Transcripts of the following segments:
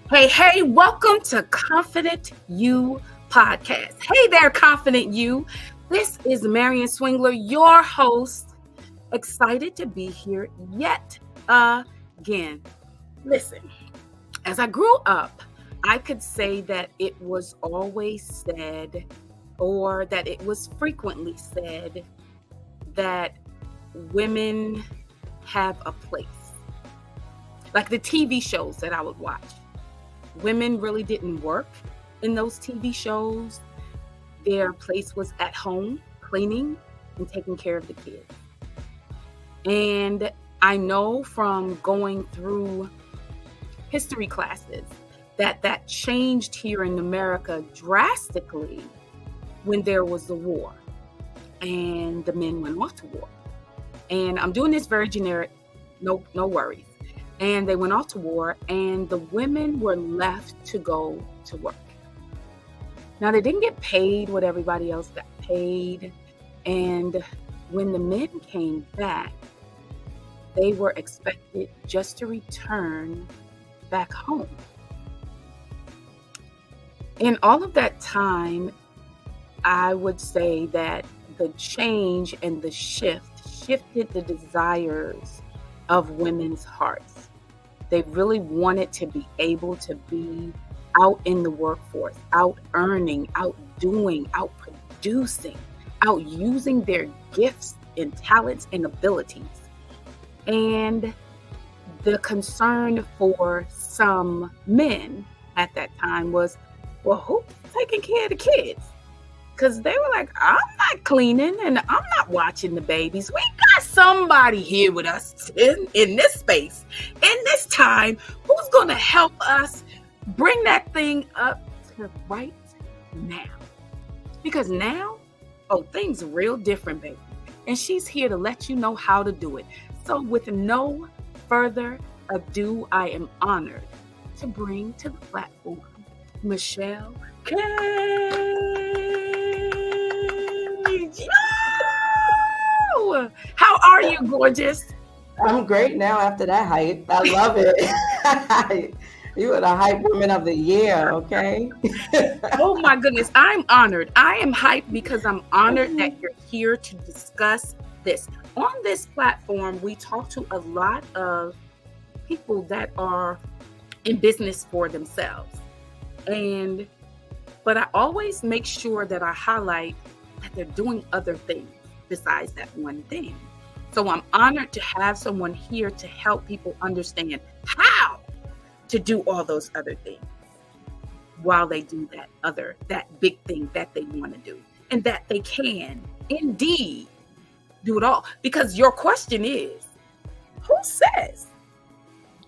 Hey, welcome to Confident You podcast. Hey there, Confident You. This is Marian Swingler, your host. Excited to be here yet again. Listen, as I grew up, I could say that it was always said, or that it was frequently said, that women have a place. Like the TV shows that I would watch. Women really didn't work in those TV shows. Their place was at home, cleaning and taking care of the kids. And I know from going through history classes that changed here in America drastically when there was the war and the men went off to war. And I'm doing this very generic, no worries. And they went off to war, and the women were left to go to work. Now, they didn't get paid what everybody else got paid. And when the men came back, they were expected just to return back home. In all of that time, I would say that the change and the shifted the desires of women's hearts. They really wanted to be able to be out in the workforce, out earning, out doing, out producing, out using their gifts and talents and abilities. And the concern for some men at that time was, well, who's taking care of the kids? Because they were like, I'm not cleaning and I'm not watching the babies. We got somebody here with us in this space, in this time, who's going to help us bring that thing up to right now. Because now, things are real different, baby. And she's here to let you know how to do it. So with no further ado, I am honored to bring to the platform Michelle Caines. Yo! How are you, gorgeous? I'm great now after that hype. I love it. You are the hype woman of the year, okay? Oh my goodness, I'm honored. I am hyped because I'm honored that you're here to discuss this. On this platform, we talk to a lot of people that are in business for themselves. But I always make sure that I highlight that they're doing other things besides that one thing. So I'm honored to have someone here to help people understand how to do all those other things while they do that big thing that they want to do, and that they can indeed do it all. Because your question is, who says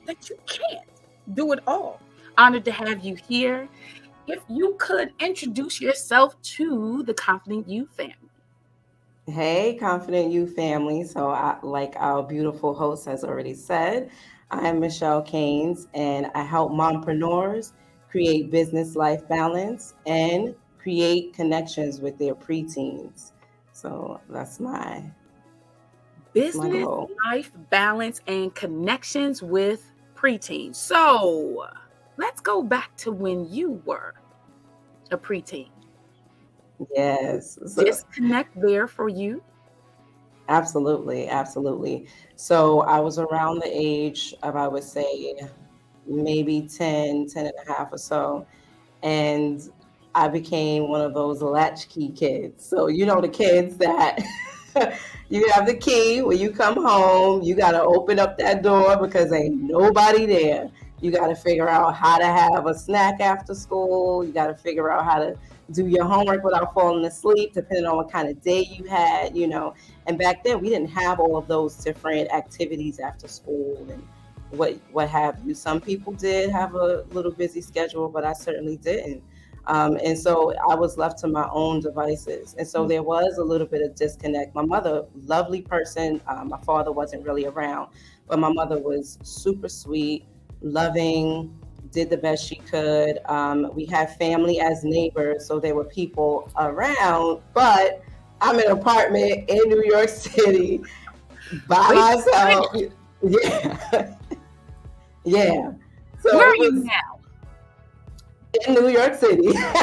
that you can't do it all? Honored to have you here. If you could introduce yourself to the Confident You family. Hey, Confident You family. So like our beautiful host has already said, I'm Michelle Caines, and I help mompreneurs create business life balance and create connections with their preteens. So that's my business life balance and connections with preteens. So let's go back to when you were a preteen. Yes. Disconnect there for you. Absolutely. So I was around the age of, I would say, maybe 10 and a half or so. And I became one of those latchkey kids. So, the kids that you have the key when you come home, you got to open up that door because ain't nobody there. You got to figure out how to have a snack after school. You got to figure out how to do your homework without falling asleep, depending on what kind of day you had, And back then, we didn't have all of those different activities after school and what have you. Some people did have a little busy schedule, but I certainly didn't. And so I was left to my own devices. And so there was a little bit of disconnect. My mother, lovely person. My father wasn't really around, but my mother was super sweet, loving, did the best she could. We had family as neighbors, so there were people around, but I'm in an apartment in New York City by myself. Yeah. So where are you now? in New York City. New York.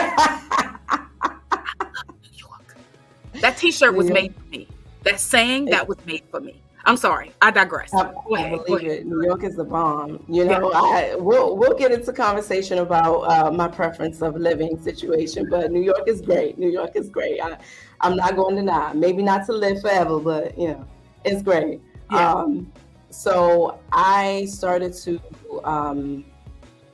That T-shirt New was York. made for me. That saying, It, that was made for me. I'm sorry, I digress. Go I ahead. Go believe ahead. it. New York is the bomb. You Yeah. know, we'll get into conversation about my preference of living situation, but New York is great. New York is great. I'm not going to deny. Maybe not to live forever, but you know, it's great. Yeah. So I started to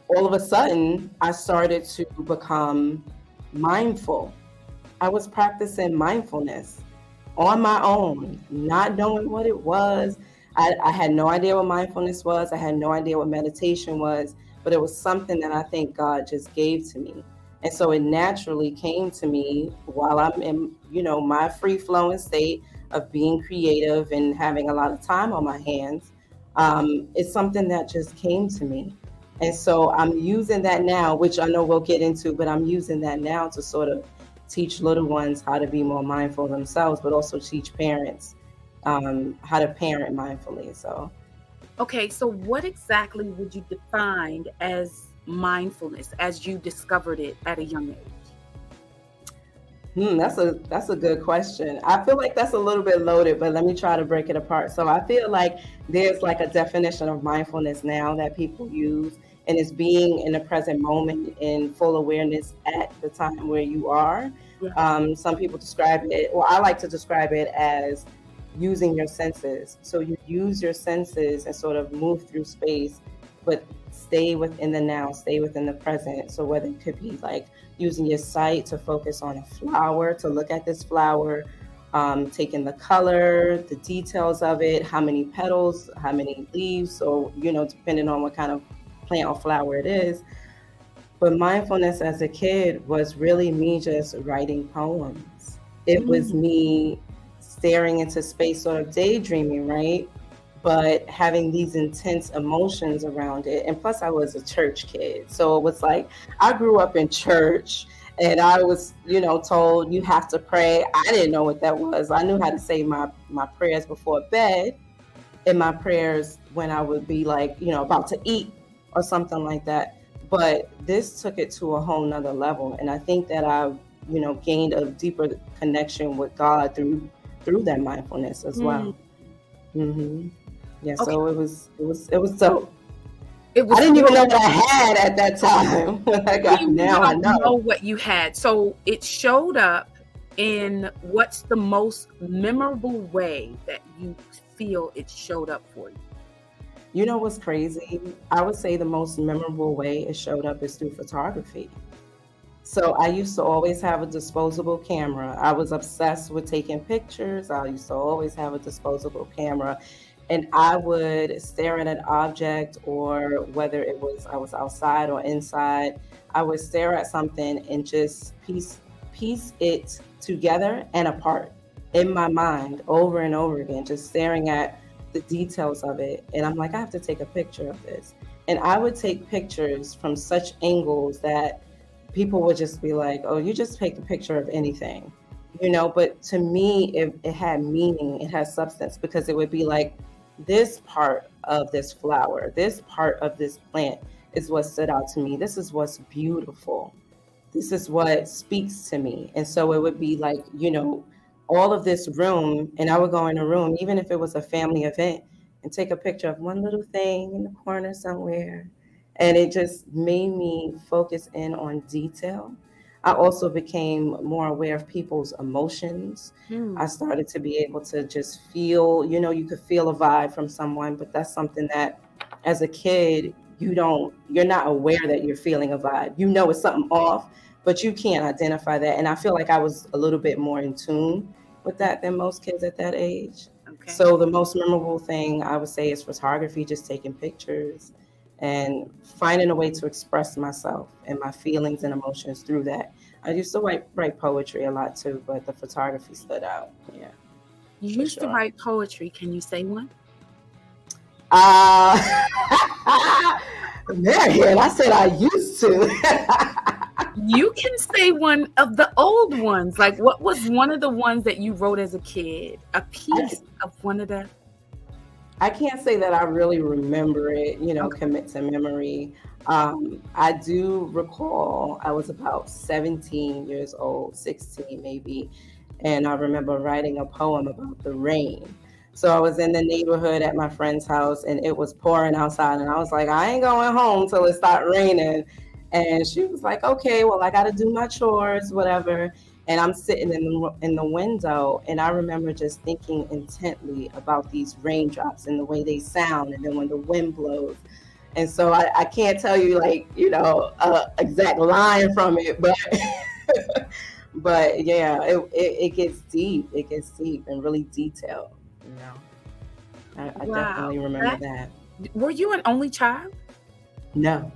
all of a sudden I started to become mindful. I was practicing mindfulness on my own, not knowing what it was. I had no idea what mindfulness was. I had no idea what meditation was, but it was something that I think God just gave to me. And so it naturally came to me while I'm in, you know, my free flowing state of being creative and having a lot of time on my hands. It's something that just came to me. And so I'm using that now, which I know we'll get into, but I'm using that now to sort of teach little ones how to be more mindful themselves, but also teach parents how to parent mindfully. So, Okay, so what exactly would you define as mindfulness as you discovered it at a young age? that's a good question. I feel like that's a little bit loaded, but let me try to break it apart. So I feel like there's like a definition of mindfulness now that people use, and it's being in the present moment in full awareness at the time where you are. Yeah. Some people describe it, or I like to describe it as using your senses. So you use your senses and sort of move through space, but stay within the now, stay within the present. So whether it could be like using your sight to focus on a flower, to look at this flower, taking the color, the details of it, how many petals, how many leaves, or, you know, depending on what kind of plant or flower it is. But mindfulness as a kid was really me just writing poems. It was Mm. me staring into space, sort of daydreaming, right? But having these intense emotions around it. And plus, I was a church kid. So it was like, I grew up in church and I was, you know, told you have to pray. I didn't know what that was. I knew how to say my prayers before bed and my prayers when I would be like, you know, about to eat or something like that. But this took it to a whole nother level. And I think that I, you know, gained a deeper connection with God through that mindfulness as Mm. well. hmm Yeah, Okay, so it was dope. it I was didn't even know so. what I had at that time. When I What do got you mean you now I don't know know. what you had? So it showed up in what's the most memorable way that you feel it showed up for you? You know what's crazy? I would say the most memorable way it showed up is through photography. So I used to always have a disposable camera. I was obsessed with taking pictures. I used to always have a disposable camera. And I would stare at an object, or whether it was I was outside or inside, I would stare at something and just piece it together and apart in my mind over and over again, just staring at the details of it. And I'm like, I have to take a picture of this. And I would take pictures from such angles that people would just be like, oh, you just take a picture of anything, you know. But to me, it had meaning, it had substance, because it would be like, this part of this flower, this part of this plant is what stood out to me. This is what's beautiful. This is what speaks to me. And so it would be like, you know, all of this room, and I would go in a room, even if it was a family event, and take a picture of one little thing in the corner somewhere. And it just made me focus in on detail. I also became more aware of people's emotions. I Mm. started to be able to just feel, you know, you could feel a vibe from someone, but that's something that as a kid, you're not aware that you're feeling a vibe. You know it's something off, but you can't identify that. And I feel like I was a little bit more in tune with Mm. that than most kids at that age. Okay. So the most memorable thing I would say is photography, just taking pictures and finding a way to express myself and my feelings and emotions through that. I used to write poetry a lot too, but the photography stood out. Yeah, You for used to sure. write poetry. Can you say one? Uh, Marian, I said I used to. You can say one of the old ones. Like, what was one of the ones that you wrote as a kid? A I piece of one of the. I can't say that I really remember it, Okay. commit to memory. I do recall I was about 17 years old, 16 maybe, and I remember writing a poem about the rain. So I was in the neighborhood at my friend's house and it was pouring outside, and I was like, I ain't going home till it start raining. And she was like, okay, well, I got to do my chores, whatever. And I'm sitting in the window, and I remember just thinking intently about these raindrops and the way they sound, and then when the wind blows. And so I can't tell you like exact line from it, but but yeah, it gets deep. It gets deep and really detailed. You know, I Wow. definitely remember that. Were you an only child? No,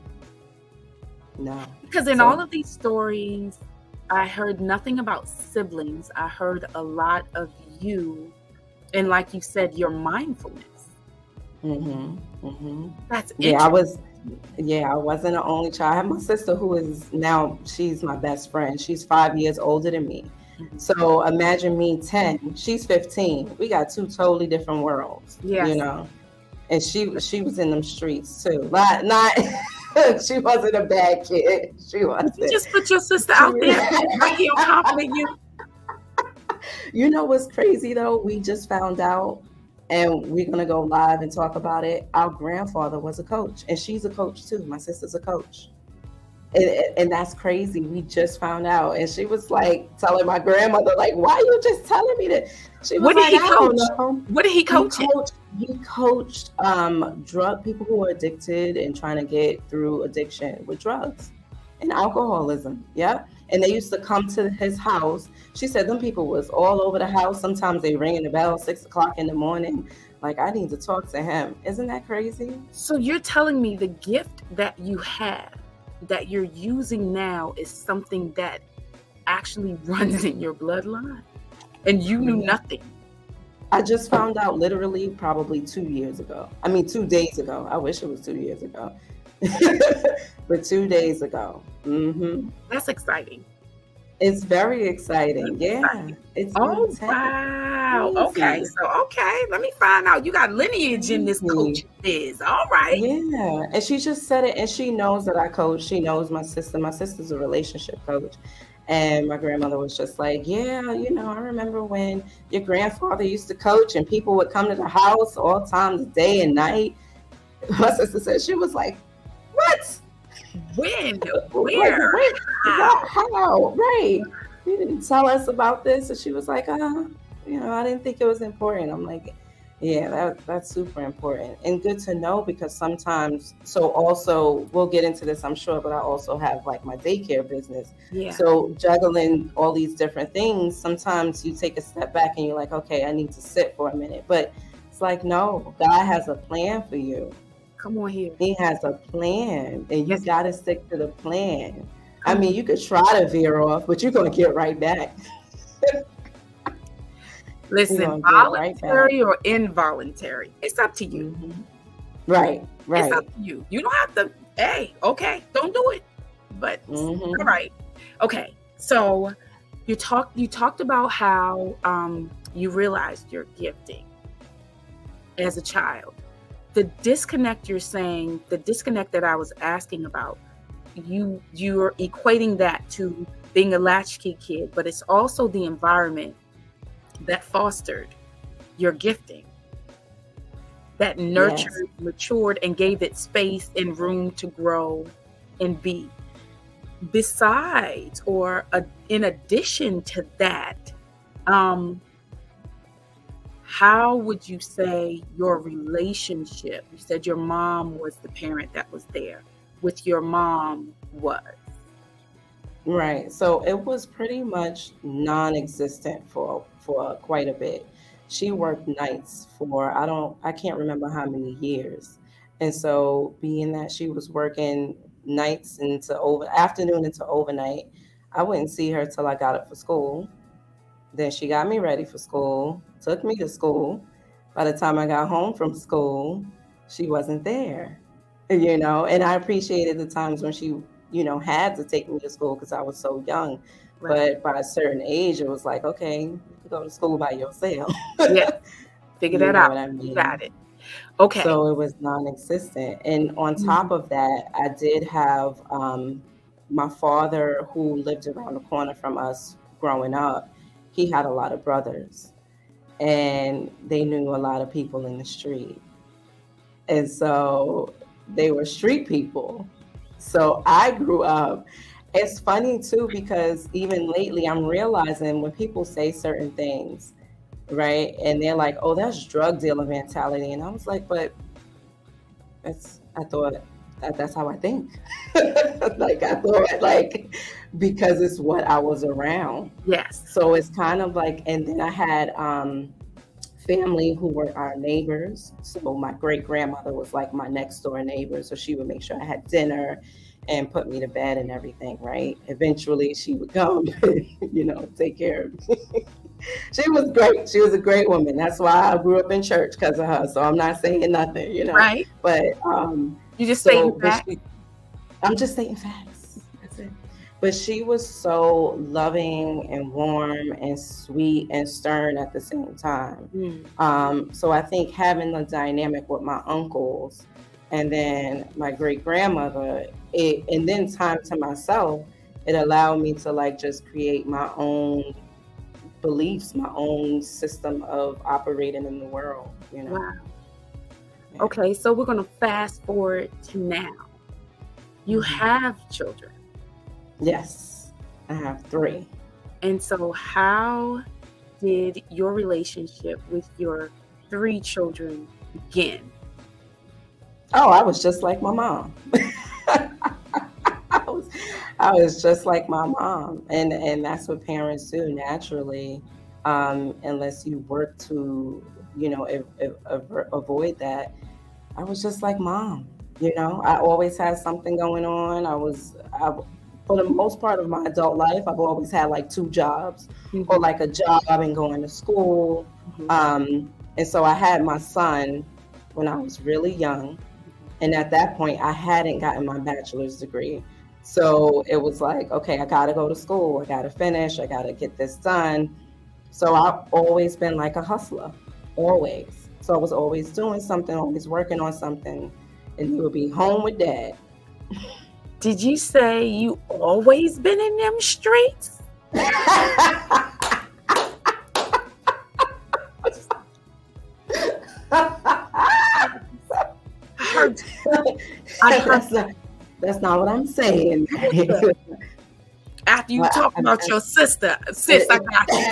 no. Because in all So of these stories, I heard nothing about siblings. I heard a lot of you, and like you said, your mindfulness. hmm hmm That's yeah, I interesting. was. Yeah, I wasn't an only child. I have my sister who is now, she's my best friend. She's 5 years older than me. Mhm. So imagine me 10, she's 15. We got two totally different worlds, Yes. And she was in them streets too. Not she wasn't a bad kid. She Did you wasn't. just put your sister She out there right here on Confident You? You know what's crazy though? We just found out, and we're gonna go live and talk about it. Our grandfather was a coach, and she's a coach too. My sister's a coach. And that's crazy. We just found out, and she was like telling my grandmother, like, "Why you just telling me that?" She was What did like, he "I don't coach? know." What did he He coach in? coached. He coached drug people who are addicted and trying to get through addiction with drugs and alcoholism. Yep. And they used to come to his house. She said them people was all over the house. Sometimes they ringing the bell 6 o'clock in the morning. Like, I need to talk to him. Isn't that crazy? So you're telling me the gift that you have, that you're using now, is something that actually runs in your bloodline, and you knew nothing. I just found out literally probably 2 years ago. I mean, 2 days ago. I wish it was 2 years ago. But 2 days ago. That's exciting. It's very exciting. That's Yeah. exciting. It's Oh intense. wow. Okay. Crazy. So let me find out. You got lineage in this Crazy. coaching biz. All right. Yeah. And she just said it, and she knows that I coach. She knows my sister. My sister's a relationship coach. And my grandmother was just like, yeah, I remember when your grandfather used to coach and people would come to the house all times, day and night. My sister said, she was like, what? When? Like, Where? wait, How? how? Right. You didn't tell us about this. And she was like, I didn't think it was important. I'm like, yeah, that's super important and good to know, because sometimes, so also we'll get into this, I'm sure, but I also have like my daycare business. Yeah. So juggling all these different things, sometimes you take a step back and you're like, okay, I need to sit for a minute. But it's like, no, God has a plan for you. Come on here. He has a plan, and you Yes. got to stick to the plan. I Come mean, on. you could try to veer off, but you're going to get right back. You're Listen, going to get right back. voluntary or involuntary, it's up to you. Mhm. Right, It's right. up to you. You don't have to. Hey, okay, don't do it. But all Mhm. right. Okay. So you talked about how you realized your gifting as a child. The disconnect you're saying, the disconnect that I was asking about, you're equating that to being a latchkey kid, but it's also the environment that fostered your gifting, that Yes. nurtured, matured, and gave it space and room to grow and be. Besides, or in addition to that, how would you say your relationship, you said your mom was the parent that was there, with your mom was? Right. So it was pretty much non-existent for quite a bit. She worked nights for I can't remember how many years. And so being that she was working nights into afternoon into overnight, I wouldn't see her till I got up for school. Then she got me ready for school, took me to school. By the time I got home from school, she wasn't there, and I appreciated the times when she, had to take me to school because I was so young. Right. But by a certain age, it was like, okay, you could go to school by yourself. Yeah. Figure You that know out. what I You mean? got it. Okay. So it was non-existent. And on top Mhm. of that, I did have my father, who lived around the corner from us growing up. He had a lot of brothers, and they knew a lot of people in the street. And so they were street people. So I grew up. It's funny too, because even lately I'm realizing when people say certain things, right? And they're like, oh, that's drug dealer mentality. And I was like, but I thought that's how I think. Like, I thought, like, because it's what I was around. Yes. So it's kind of like, and then I had family who were our neighbors. So my great grandmother was like my next door neighbor. So she would make sure I had dinner and put me to bed and everything, right? Eventually she would come and, take care of me. She was great. She was a great woman. That's why I grew up in church, because of her. So I'm not saying nothing. Right. But You just stating so, but facts. I'm just stating facts. That's it. But she was so loving and warm and sweet and stern at the same time. So I think having the dynamic with my uncles and then my great grandmother, and then time to myself, it allowed me to like just create my own beliefs, my own system of operating in the world. Wow. Yeah. Okay, so we're going to fast forward to now. You have children. Yes, I have 3. And so how did your relationship with your 3 children begin? Oh, I was just like my mom. I was just like my mom, and that's what parents do naturally, unless you work to, avoid that. I was just like mom. I always had something going on. For the most part of my adult life, I've always had like 2 jobs, or like a job and going to school. And so I had my son when I was really young. And at that point, I hadn't gotten my bachelor's degree. So it was like, okay, I got to go to school. I got to finish. I got to get this done. So I've always been like a hustler, always. So I was always doing something, always working on something. And he would be home with dad. Did you say you always been in them streets? That's not what I'm saying. After you talk about your sister, sis, I got you.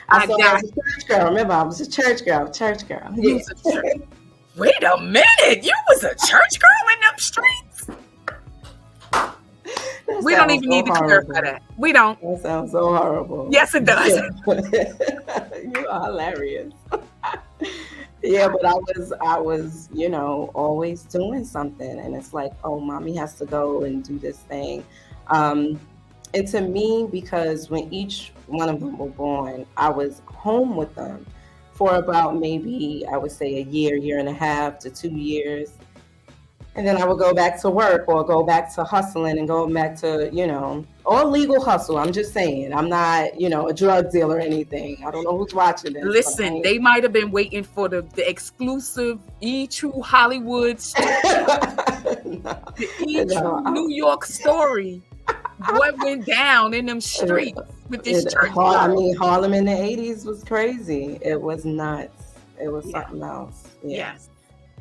I was a church girl. Remember, I was a church girl. Yeah. Wait a minute, you was a church girl in them streets? We don't even need to clarify that. We don't. That sounds so horrible. Yes, it does. You are hilarious. Yeah, but I was, always doing something, and it's like, oh, mommy has to go and do this thing. And to me, because when each one of them were born, I was home with them for about maybe, I would say, a year and a half to 2 years. And then I would go back to work, or go back to hustling, and go back to, all legal hustle. I'm just saying, I'm not, a drug dealer or anything. I don't know who's watching this. Listen, they might have been waiting for the exclusive True Hollywood story, the True New York story. What went down in them streets with this church? Harlem in the 80s was crazy. It was nuts. It was something else. Yes.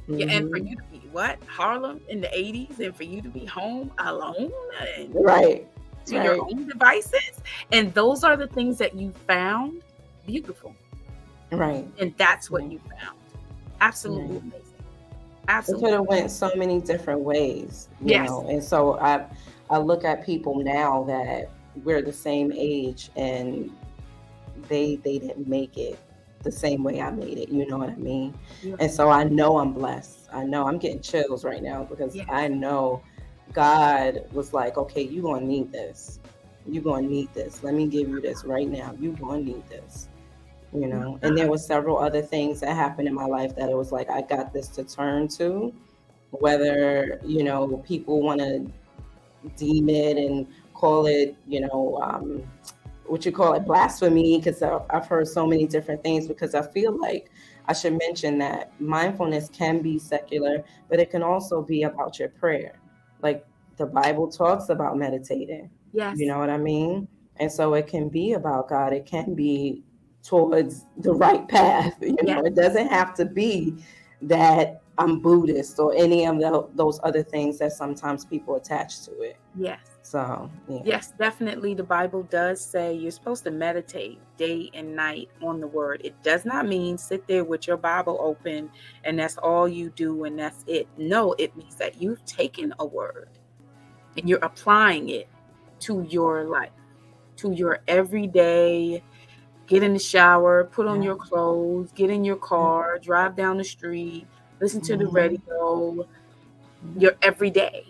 Yeah, and for you to be Harlem in the 80s, and for you to be home alone, and to your own devices, and those are the things that you found beautiful, right? And that's what you found. Absolutely amazing. Absolutely, it could have went so many different ways, you know. And so I look at people now that we're the same age, and they didn't make it the same way I made it, you know what I mean? And so I know I'm blessed. I know I'm getting chills right now, because I know God was like, okay, you're going to need this. You're going to need this. Let me give you this right now. You're going to need this, And there were several other things that happened in my life that it was like, I got this to turn to, whether, people want to deem it and call it, what you call it, blasphemy, because I've heard so many different things, because I feel like I should mention that mindfulness can be secular, but it can also be about your prayer. Like the Bible talks about meditating. Yes. You know what I mean? And so it can be about God. It can be towards the right path. You know, Yes. it doesn't have to be that I'm Buddhist or any of those other things that sometimes people attach to it. Yes. So, yeah. Yes, definitely. The Bible does say you're supposed to meditate day and night on the word. It does not mean sit there with your Bible open and that's all you do and that's it. No, it means that you've taken a word and you're applying it to your life, to your everyday. Get in the shower, put on your clothes, get in your car, drive down the street, listen to the radio, your everyday.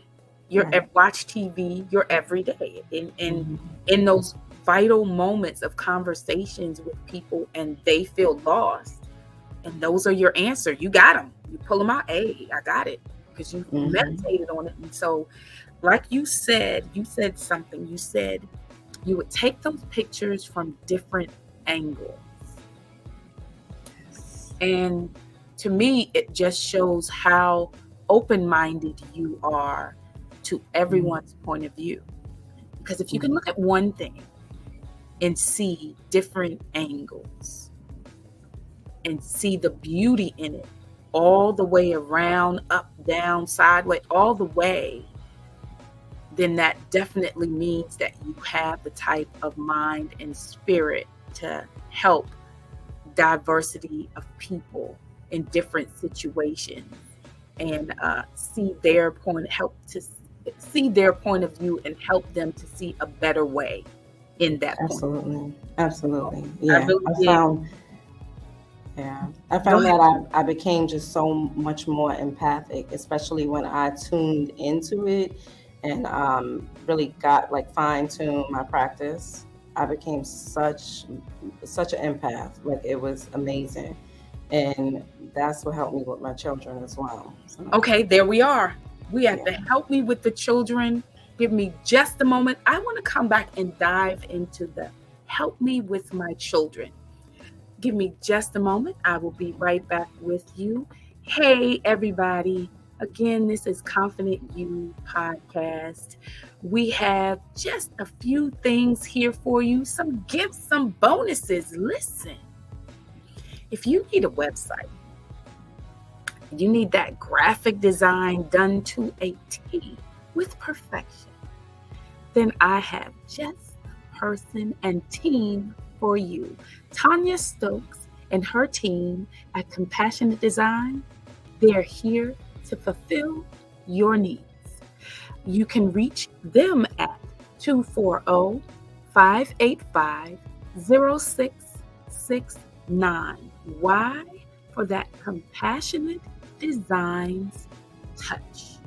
Watch TV, your everyday. In those vital moments of conversations with people and they feel lost, and those are your answer. You got them. You pull them out. Hey, I got it, because you meditated on it. And so, like you said something. You said you would take those pictures from different angles. And to me, it just shows how open-minded you are to everyone's point of view. Because if you can look at one thing and see different angles and see the beauty in it all the way around, up, down, sideways, all the way, then that definitely means that you have the type of mind and spirit to help diversity of people in different situations and see their point of view and help them to see a better way in that point. Absolutely. Yeah. I found that I became just so much more empathic, especially when I tuned into it and really got fine-tuned my practice. I became such an empath. It was amazing. And that's what helped me with my children as well. So. Okay, there we are. We have to help me with the children. Give me just a moment. I want to come back and dive into the help me with my children. Give me just a moment. I will be right back with you. Hey, everybody. Again, this is Confident You podcast. We have just a few things here for you, some gifts, some bonuses. Listen, if you need a website, you need that graphic design done to a T with perfection, then I have just the person and team for you. Tanya Stokes and her team at Compassionate Design, they're here to fulfill your needs. You can reach them at 240-585-0669. Why? For that compassionate designs touch.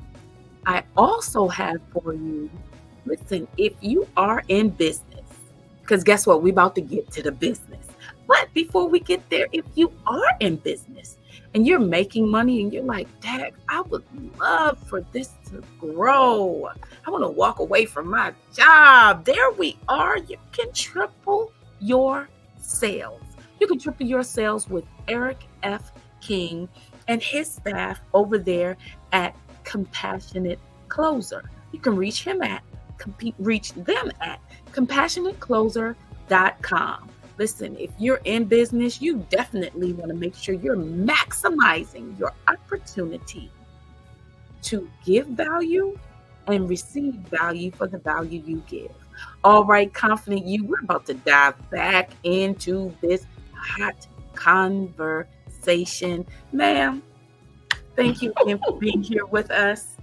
I also have for you, listen, if you are in business, because guess what? We're about to get to the business. But before we get there, if you are in business and you're making money and you're like, Dad, I would love for this to grow. I want to walk away from my job. There we are. You can triple your sales. You can triple your sales with Eric F. King and his staff over there at Compassionate Closer. You can reach them at compassionatecloser.com. Listen, if you're in business, you definitely want to make sure you're maximizing your opportunity to give value and receive value for the value you give. All right, Confident You, we're about to dive back into this hot conversation. Ma'am, thank you again for being here with us.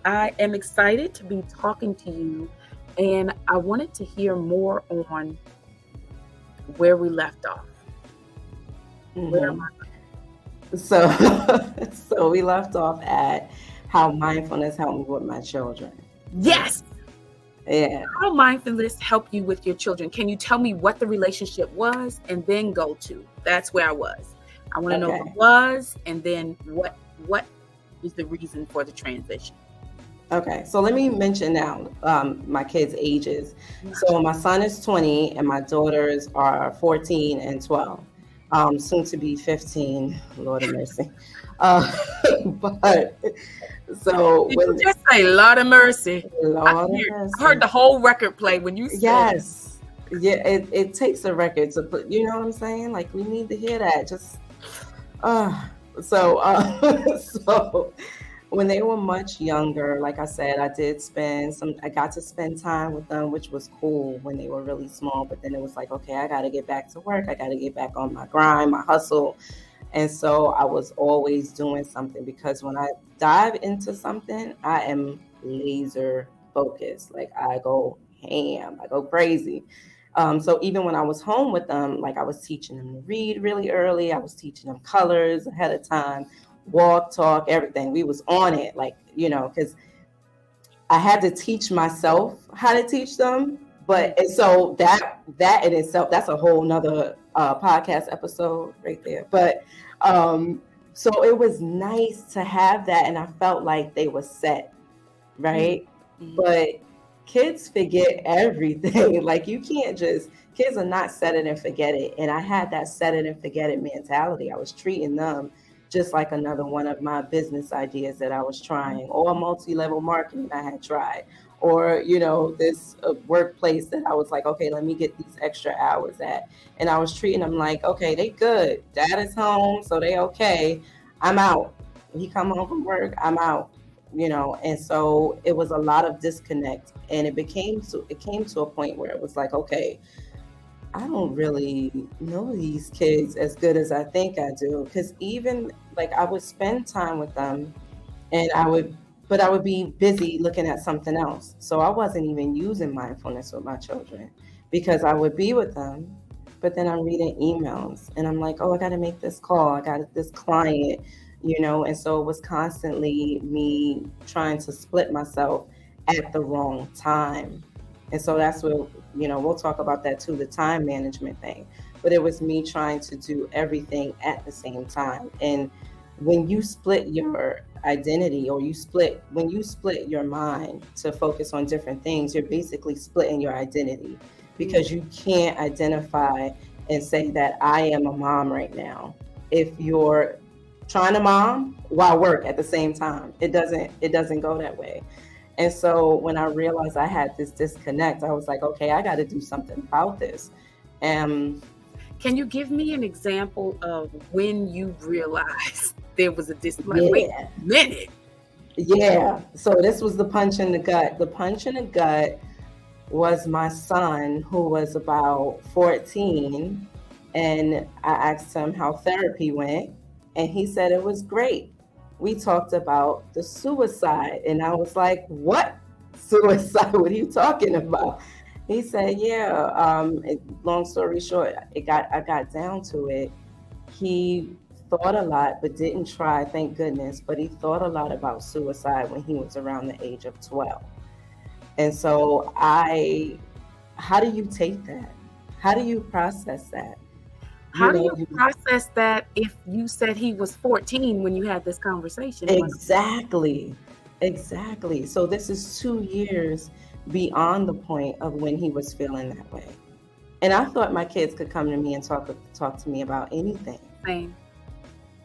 I am excited to be talking to you, and I wanted to hear more on where we left off. Where am I? So we left off at how mindfulness helped me with my children. Yes. Yeah. How mindfulness helped you with your children? Can you tell me what the relationship was and then go to? That's where I was. I want to know what it was and then what is the reason for the transition. Okay, so let me mention now my kids' ages. So my son is 20 and my daughters are 14 and 12, soon to be 15, Lord of mercy. Uh, but so Did you when, just say Lord of mercy? I Lord of heard mercy. the whole record play when you said it. Yes. Yeah, it takes a record to put, you know what I'm saying? Like we need to hear that. Just uh so when they were much younger, like I said, I got to spend time with them, which was cool when they were really small. But then it was like, okay, I got to get back to work. I got to get back on my grind, my hustle. And so I was always doing something because when I dive into something, I am laser focused. Like I go ham, I go crazy. So even when I was home with them, like I was teaching them to read really early. I was teaching them colors ahead of time, walk, talk, everything. We was on it, like, because I had to teach myself how to teach them. But and so that in itself, that's a whole nother podcast episode right there. But so it was nice to have that, and I felt like they were set, right? Mm-hmm. But kids forget everything. Like you can't just kids are not set it and forget it. And I had that set it and forget it mentality. I was treating them just like another one of my business ideas that I was trying, or multi-level marketing I had tried, or this workplace that I was like, okay, let me get these extra hours at. And I was treating them like, okay, they good. Dad is home, so they okay. I'm out. When he come home from work, I'm out. And so it was a lot of disconnect, and it came to a point where it was like, okay, I don't really know these kids as good as I think I do, because even like I would spend time with them, and I would be busy looking at something else, so I wasn't even using mindfulness with my children, because I would be with them, but then I'm reading emails and I'm like, oh, I got to make this call, I got this client, and so it was constantly me trying to split myself at the wrong time. And so that's what, we'll talk about that too, the time management thing. But it was me trying to do everything at the same time. And when you split your identity, or when you split your mind to focus on different things, you're basically splitting your identity, because you can't identify and say that I am a mom right now if you're trying to mom while work at the same time. It doesn't go that way. And so when I realized I had this disconnect, I was like, okay, I got to do something about this. And Can you give me an example of when you realized there was a disconnect? yeah, Wait a minute. yeah. So this was the punch in the gut. The punch in the gut was my son, who was about 14, and I asked him how therapy went, and he said it was great. We talked about the suicide, and I was like, what suicide? What are you talking about? He said, yeah, long story short, I got down to it. He thought a lot but didn't try, thank goodness, but he thought a lot about suicide when he was around the age of 12. And so how do you take that? How do you process that? How do you process that if you said he was 14 when you had this conversation? Exactly. Exactly. So this is 2 years beyond the point of when he was feeling that way. And I thought my kids could come to me and talk to me about anything. Same.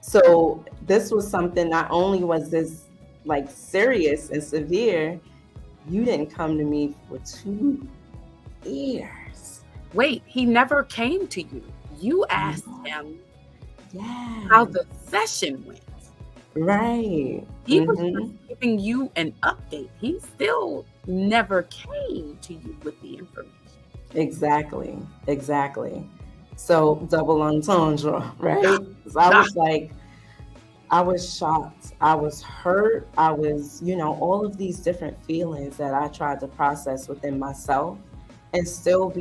So this was something, not only was this like serious and severe, you didn't come to me for 2 years. Wait, he never came to you. You asked him Yeah. how the session went. Right. He was just giving you an update. He still never came to you with the information. Exactly. Exactly. So double entendre, right? So I was like, I was shocked. I was hurt. I was, all of these different feelings that I tried to process within myself, and still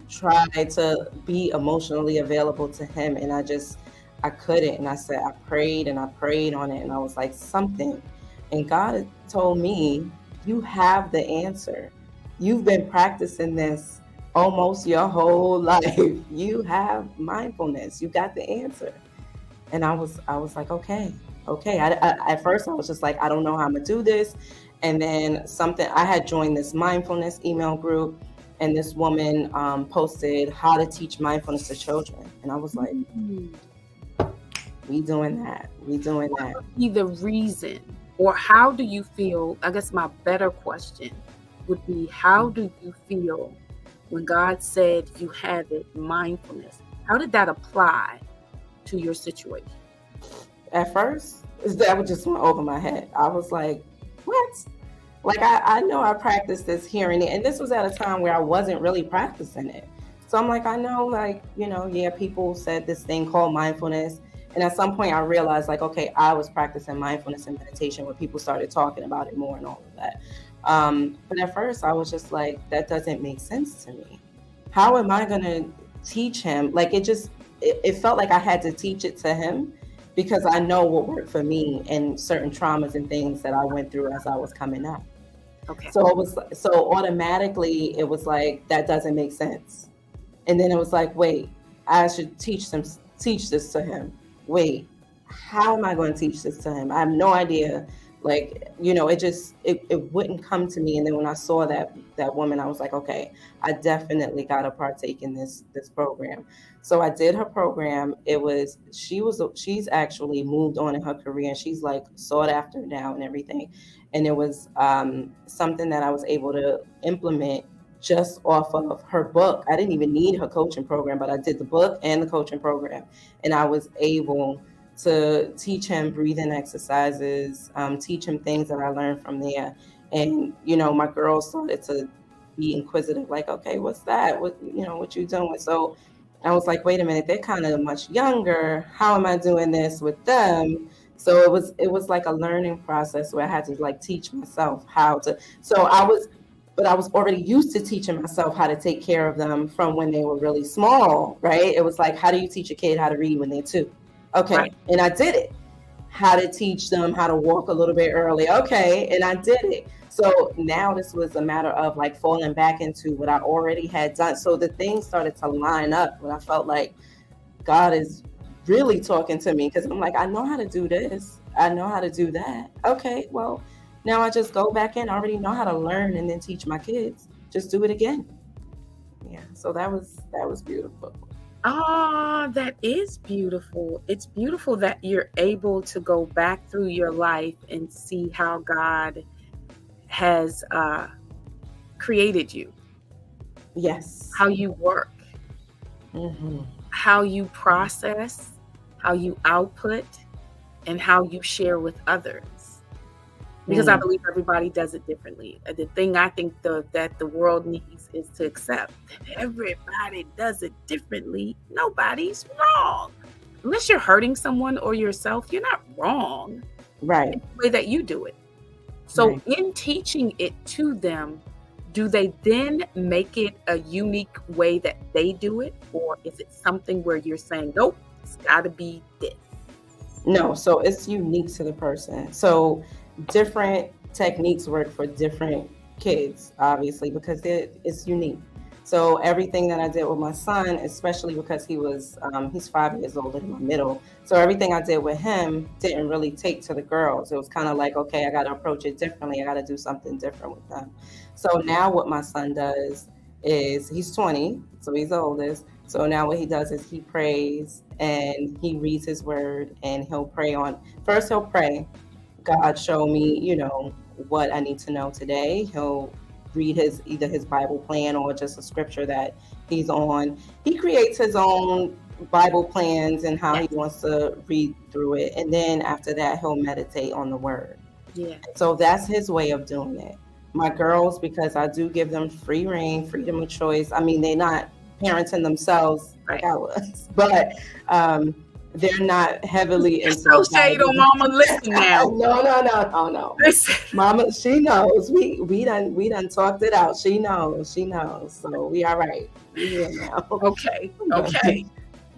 try to be emotionally available to him. And I couldn't. And I said, I prayed and I prayed on it. And I was like, something. And God told me, you have the answer. You've been practicing this almost your whole life. You have mindfulness. You got the answer. And I was like, okay. At first I was just like, I don't know how I'm gonna do this. And then I had joined this mindfulness email group, and this woman posted how to teach mindfulness to children. And I was like, we doing that. Be the reason, or how do you feel? I guess my better question would be, how do you feel when God said you have it, mindfulness? How did that apply to your situation? At first, that would just went over my head. I was like, what? Like, I know I practiced this hearing it, and this was at a time where I wasn't really practicing it. So I'm like, I know, like, yeah, people said this thing called mindfulness. And at some point I realized, like, okay, I was practicing mindfulness and meditation when people started talking about it more and all of that. But at first I was just like, that doesn't make sense to me. How am I going to teach him? Like, it felt like I had to teach it to him because I know what worked for me and certain traumas and things that I went through as I was coming up. Okay. So automatically it was like, that doesn't make sense. And then it was like, wait, I should teach this to him. Wait, how am I going to teach this to him? I have no idea. Like, it wouldn't come to me. And then when I saw that woman, I was like, okay, I definitely got to partake in this program. So I did her program. She's actually moved on in her career, and she's like sought after now and everything. And it was something that I was able to implement just off of her book. I didn't even need her coaching program, but I did the book and the coaching program. And I was able to teach him breathing exercises, teach him things that I learned from there. And, my girls started to be inquisitive, like, okay, what's that? What you doing? So I was like, wait a minute, they're kind of much younger. How am I doing this with them? So it was like a learning process where I had to like teach myself how to. But I was already used to teaching myself how to take care of them from when they were really small, right? It was like, how do you teach a kid how to read when they're 2? Okay, right. And I did it. How to teach them how to walk a little bit early. Okay, and I did it. So now this was a matter of like falling back into what I already had done. So the things started to line up when I felt like God is really talking to me, because I'm like, I know how to do this. I know how to do that. Okay, well, now I just go back in. I already know how to learn and then teach my kids. Just do it again. Yeah. So that was beautiful. Ah, that is beautiful. It's beautiful that you're able to go back through your life and see how God has created you. Yes. How you work. Mm-hmm. How you process, how you output, and how you share with others. Because I believe everybody does it differently. The thing I think that the world needs is to accept that everybody does it differently. Nobody's wrong. Unless you're hurting someone or yourself, you're not wrong. Right. It's the way that you do it. So right. In teaching it to them, do they then make it a unique way that they do it? Or is it something where you're saying, nope, it's got to be this? No, so it's unique to the person. So different techniques work for different kids, obviously, because it's unique. So everything that I did with my son, especially because he's 5 years older than my middle. So everything I did with him didn't really take to the girls. It was kind of like, okay, I got to approach it differently. I got to do something different with them. So now what my son does is, he's 20, so he's the oldest. So now what he does is he prays and he reads his word, and he'll pray first he'll pray, God, show me, what I need to know today. He'll read either his Bible plan or just a scripture that he's on. He creates his own Bible plans and how he wants to read through it. And then after that, he'll meditate on the word. Yeah. So that's his way of doing it. My girls, because I do give them free reign, freedom of choice. I mean, they're not parenting themselves like I was, but they're not heavily into so shade on Mama. Listen now. No. Listen. Mama, she knows. We done talked it out. She knows. So we all right. We here now. Okay.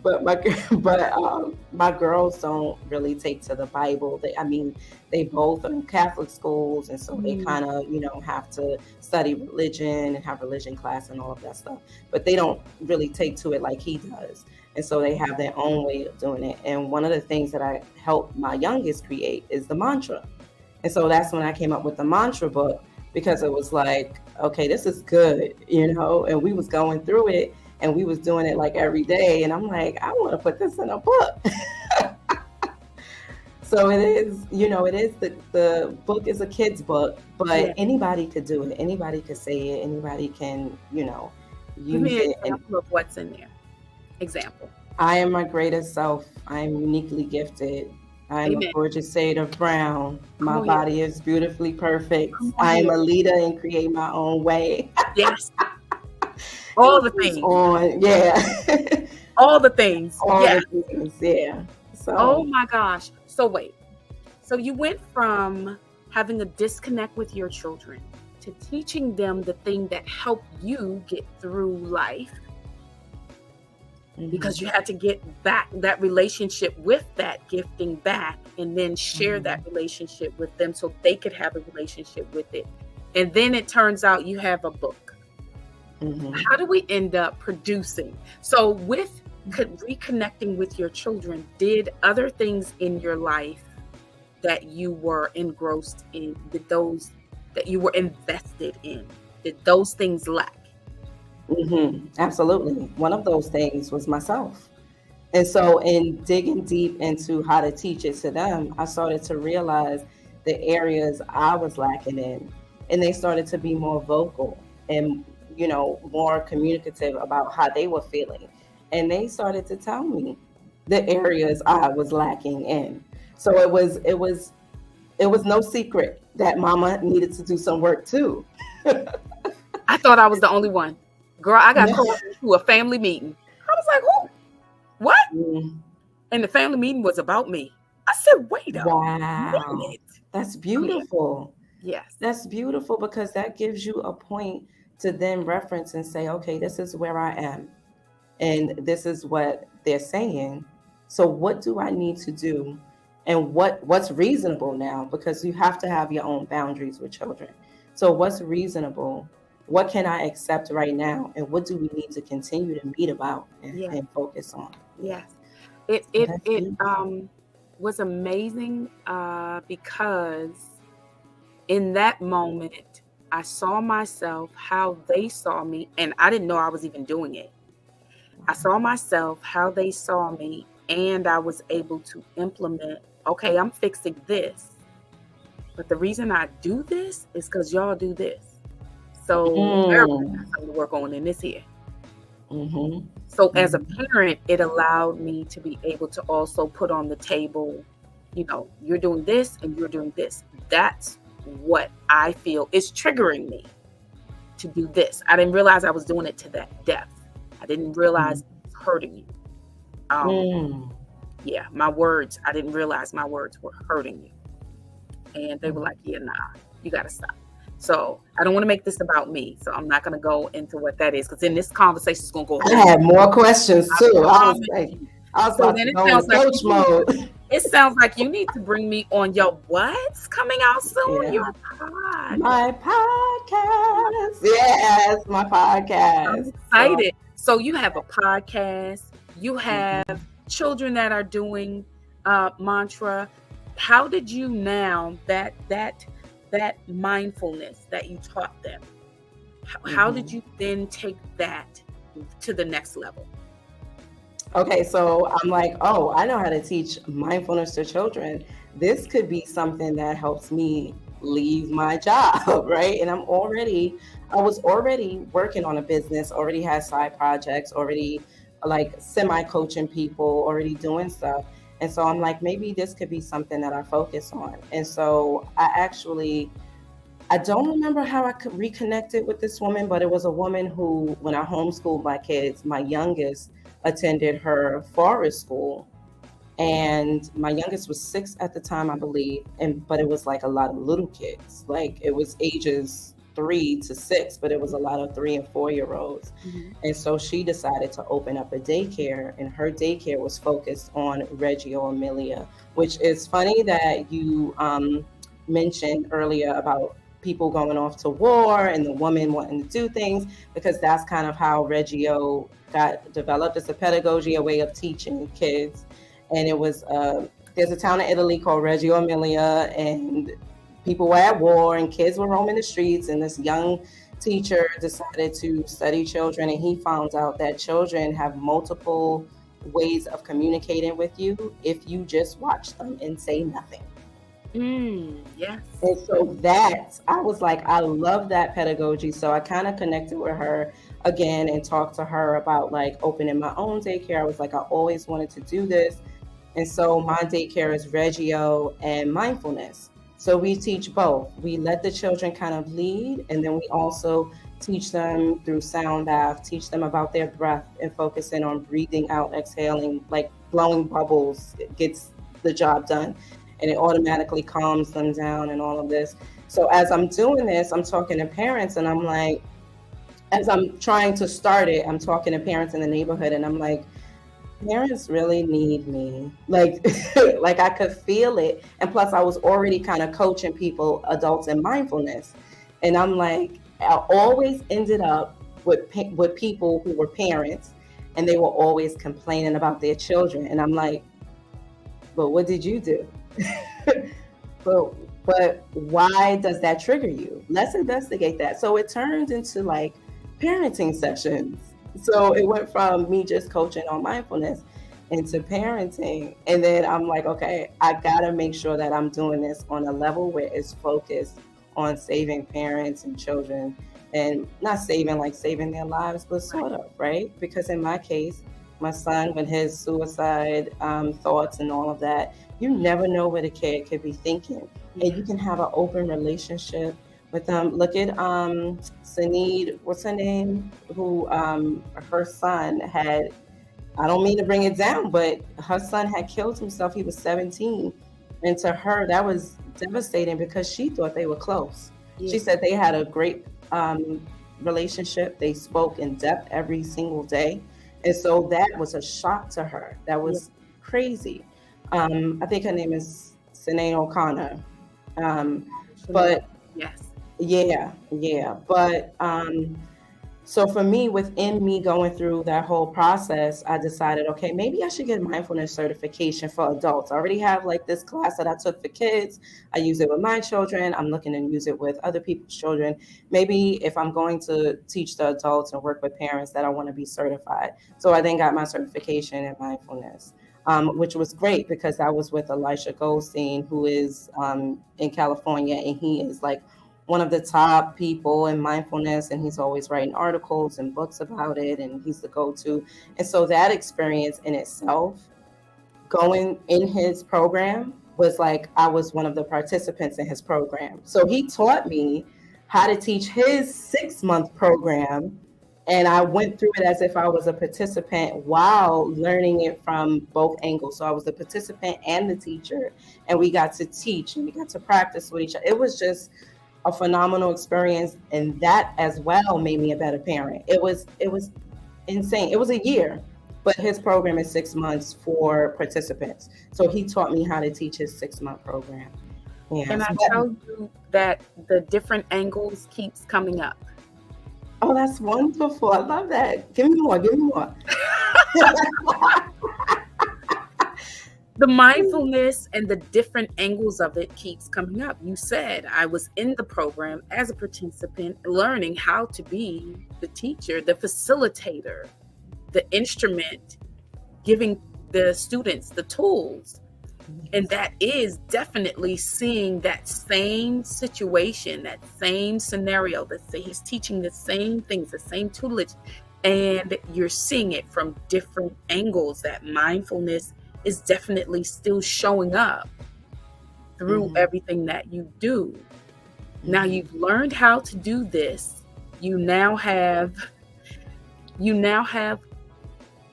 But my girls don't really take to the Bible. They both are in Catholic schools, and so they kind of have to study religion and have religion class and all of that stuff. But they don't really take to it like he does. And so they have their own way of doing it. And one of the things that I help my youngest create is the mantra. And so that's when I came up with the mantra book, because it was like, okay, this is good, and we was going through it and we was doing it like every day. And I'm like, I want to put this in a book. So it is, the book is a kid's book, but anybody could do it. Anybody could say it. Anybody can, Give use me an it. And example of what's in there. Example. I am my greatest self. I am uniquely gifted. I am Amen. a gorgeous shade of brown. My Come on body is beautifully perfect. Come on I am here. a leader and create my own way. Yes. All the things. Yeah. All the things. All Yeah. the things, yeah. Oh So, my gosh. So wait. So you went from having a disconnect with your children to teaching them the thing that helped you get through life, because you had to get back that relationship with that gifting back, and then share that relationship with them so they could have a relationship with it. And then it turns out you have a book. How do we end up producing? So with reconnecting with your children, did other things in your life that you were engrossed in, did those that you were invested in, did those things lack? Absolutely. One of those things was myself. And so in digging deep into how to teach it to them, I started to realize the areas I was lacking in. And they started to be more vocal and, more communicative about how they were feeling. And they started to tell me the areas I was lacking in. So it was no secret that mama needed to do some work too. I thought I was the only one. Girl, I got called to a family meeting. I was like, who? What? And the family meeting was about me. I said, wait a minute. That's beautiful. Yes. That's beautiful, because that gives you a point to then reference and say, okay, this is where I am. And this is what they're saying. So what do I need to do? And what's reasonable now? Because you have to have your own boundaries with children. So what's reasonable? What can I accept right now? And what do we need to continue to meet about and focus on? Yes. It was amazing because in that moment, I saw myself, how they saw me, and I didn't know I was even doing it. I saw myself, how they saw me, and I was able to implement, okay, I'm fixing this. But the reason I do this is because y'all do this. So everybody got something to work on in this here. So as a parent, it allowed me to be able to also put on the table, you're doing this and you're doing this. That's what I feel is triggering me to do this. I didn't realize I was doing it to that depth. I didn't realize it's hurting you. Yeah, my words, I didn't realize my words were hurting you. And they were like, yeah, nah, you got to stop. So I don't want to make this about me. So I'm not going to go into what that is, because in this conversation is going to go. I had more questions too. I was about to go in coach mode. It sounds like you need to bring me on your what's coming out soon. Yeah. Your podcast. My podcast. Yes, my podcast. I'm excited. So you have a podcast. You have children that are doing mantra. How did you now that mindfulness that you taught them? How did you then take that to the next level? Okay, so I'm like, oh, I know how to teach mindfulness to children. This could be something that helps me leave my job, right? And I was already working on a business, already had side projects, already like semi-coaching people, already doing stuff. And so I'm like, maybe this could be something that I focus on. And so I don't remember how I reconnected with this woman, but it was a woman who, when I homeschooled my kids, my youngest attended her forest school, and my youngest was 6 at the time, I believe, but it was like a lot of little kids, like it was ages 3 to 6, but it was a lot of 3 and 4-year-olds. And so she decided to open up a daycare, and her daycare was focused on Reggio Emilia, which is funny that you mentioned earlier about people going off to war and the woman wanting to do things, because that's kind of how Reggio got developed. It's a pedagogy, a way of teaching kids. And it was, there's a town in Italy called Reggio Emilia, and people were at war and kids were roaming the streets, and this young teacher decided to study children, and he found out that children have multiple ways of communicating with you if you just watch them and say nothing. Yes. And so that, I was like, I love that pedagogy. So I kind of connected with her again and talked to her about like opening my own daycare. I was like, I always wanted to do this. And so my daycare is Reggio and mindfulness. So we teach both. We let the children kind of lead, and then we also teach them through sound bath, teach them about their breath and focusing on breathing out, exhaling, like blowing bubbles gets the job done. And it automatically calms them down and all of this. So as I'm doing this, I'm talking to parents, and I'm like, as I'm trying to start it, I'm talking to parents in the neighborhood, and I'm like, parents really need me. Like, like I could feel it. And plus I was already kind of coaching people, adults in mindfulness. And I'm like, I always ended up with people who were parents, and they were always complaining about their children. And I'm like, but what did you do? but why does that trigger you? Let's investigate that. So it turned into like parenting sessions. So it went from me just coaching on mindfulness into parenting. And then I'm like, okay, I gotta make sure that I'm doing this on a level where it's focused on saving parents and children, and not saving like saving their lives, but sort of, right? Because in my case, my son, with his suicide thoughts and all of that, you never know what a kid could be thinking. And you can have an open relationship with them. Look at Saneed, what's her name? Who her son had, I don't mean to bring it down, but her son had killed himself. He was 17. And to her, that was devastating because she thought they were close. Yeah. She said they had a great relationship. They spoke in depth every single day. And so that was a shock to her. That was crazy. I think her name is Sinead O'Connor. But yes. Yeah. But so for me, within me going through that whole process, I decided, okay, maybe I should get a mindfulness certification for adults. I already have like this class that I took for kids. I use it with my children. I'm looking to use it with other people's children. Maybe if I'm going to teach the adults and work with parents, that I want to be certified. So I then got my certification in mindfulness. Which was great because I was with Elisha Goldstein, who is in California, and he is like one of the top people in mindfulness, and he's always writing articles and books about it, and he's the go-to. And so that experience in itself, going in his program, was like I was one of the participants in his program. So he taught me how to teach his 6-month program, and I went through it as if I was a participant while learning it from both angles. So I was the participant and the teacher, and we got to teach and we got to practice with each other. It was just a phenomenal experience, and that as well made me a better parent. It was insane. It was a year, but his program is 6 months for participants. So he taught me how to teach his 6-month program. Yeah. And I tell you that the different angles keeps coming up. Oh, that's wonderful. I love that. Give me more. The mindfulness and the different angles of it keeps coming up. You said I was in the program as a participant, learning how to be the teacher, the facilitator, the instrument, giving the students the tools. And that is definitely seeing that same situation, that same scenario, that he's teaching the same things, the same tutelage, and you're seeing it from different angles. That mindfulness is definitely still showing up through everything that you do. Now you've learned how to do this. You now have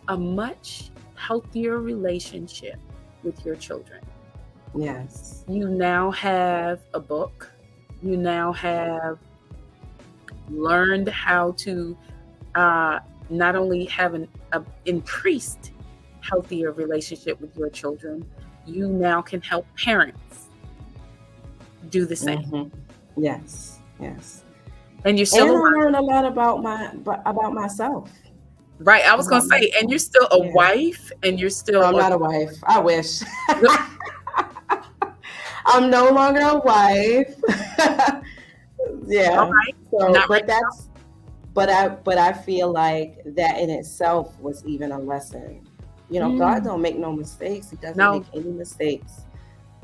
a much healthier relationship with your children. Yes. You now have a book. You now have learned how to not only have an increased healthier relationship with your children, you now can help parents do the same. Yes. And you're still learn a lot about myself. Right. I was going to say, and you're still a wife, and you're still. No, I'm not a wife. I wish. I I'm no longer a wife. All Yeah. right. So, Not right now. but I feel like that in itself was even a lesson. God Mm, don't make no mistakes. He doesn't make no. any mistakes.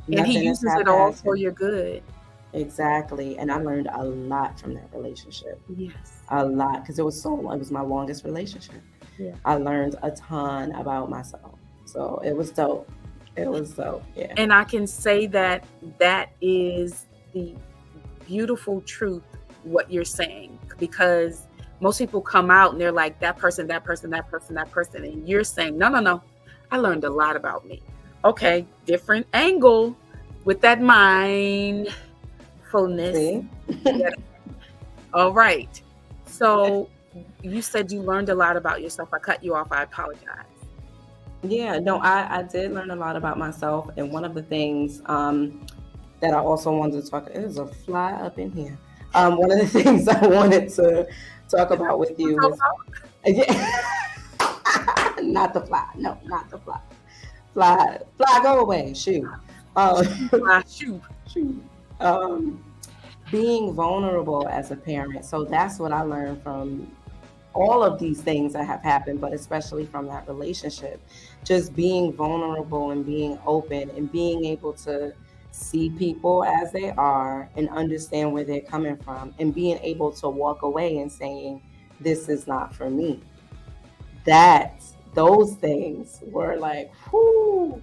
And he Nothing is uses it all for haphazard. your good. Exactly. And I learned a lot from that relationship. Yes. A lot, because it was my longest relationship. Yeah. I learned a ton about myself. So it was dope. It was dope. Yeah. And I can say that that is the beautiful truth, what you're saying, because most people come out and they're like, that person, that person, that person, that person. And you're saying, no, no, no. I learned a lot about me. Okay, different angle with that mindfulness. See? All right. So you said you learned a lot about yourself. I cut you off. I apologize. Yeah, no, I did learn a lot about myself. And one of the things that I also wanted to talk, there's a fly up in here. One of the things I wanted to talk about with you was, yeah, not the fly. No, not the fly. Fly, go away. Shoot. Shoot. Shoot. Um, Being vulnerable as a parent. So that's what I learned from all of these things that have happened, but especially from that relationship. Just being vulnerable and being open and being able to see people as they are and understand where they're coming from and being able to walk away and saying, this is not for me. Those things were like, whoo.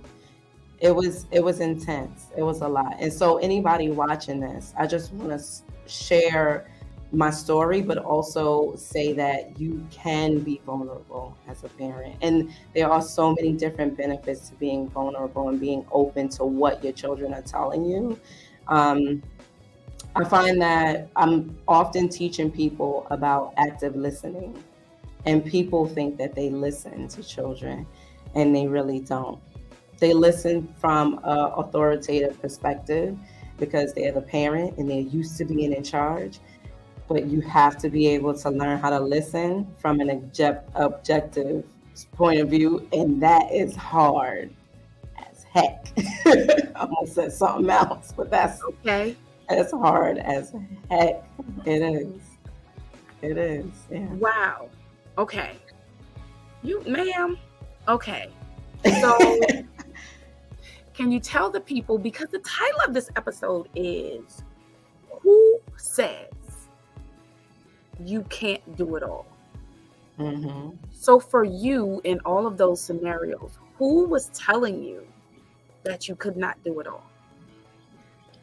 It was intense. It was a lot. And so anybody watching this, I just want to share my story, but also say that you can be vulnerable as a parent. And there are so many different benefits to being vulnerable and being open to what your children are telling you. I find that I'm often teaching people about active listening, and people think that they listen to children, and they really don't. They listen from an authoritative perspective because they're the parent and they're used to being in charge. But you have to be able to learn how to listen from an objective point of view, and that is hard as heck. I almost said something else, but that's Okay. as hard as heck. It is. It is. Yeah. Wow. Okay. You, ma'am. Okay. So can you tell the people, because the title of this episode is Who Says You Can't Do It All? Mm-hmm. So for you, in all of those scenarios, who was telling you that you could not do it all?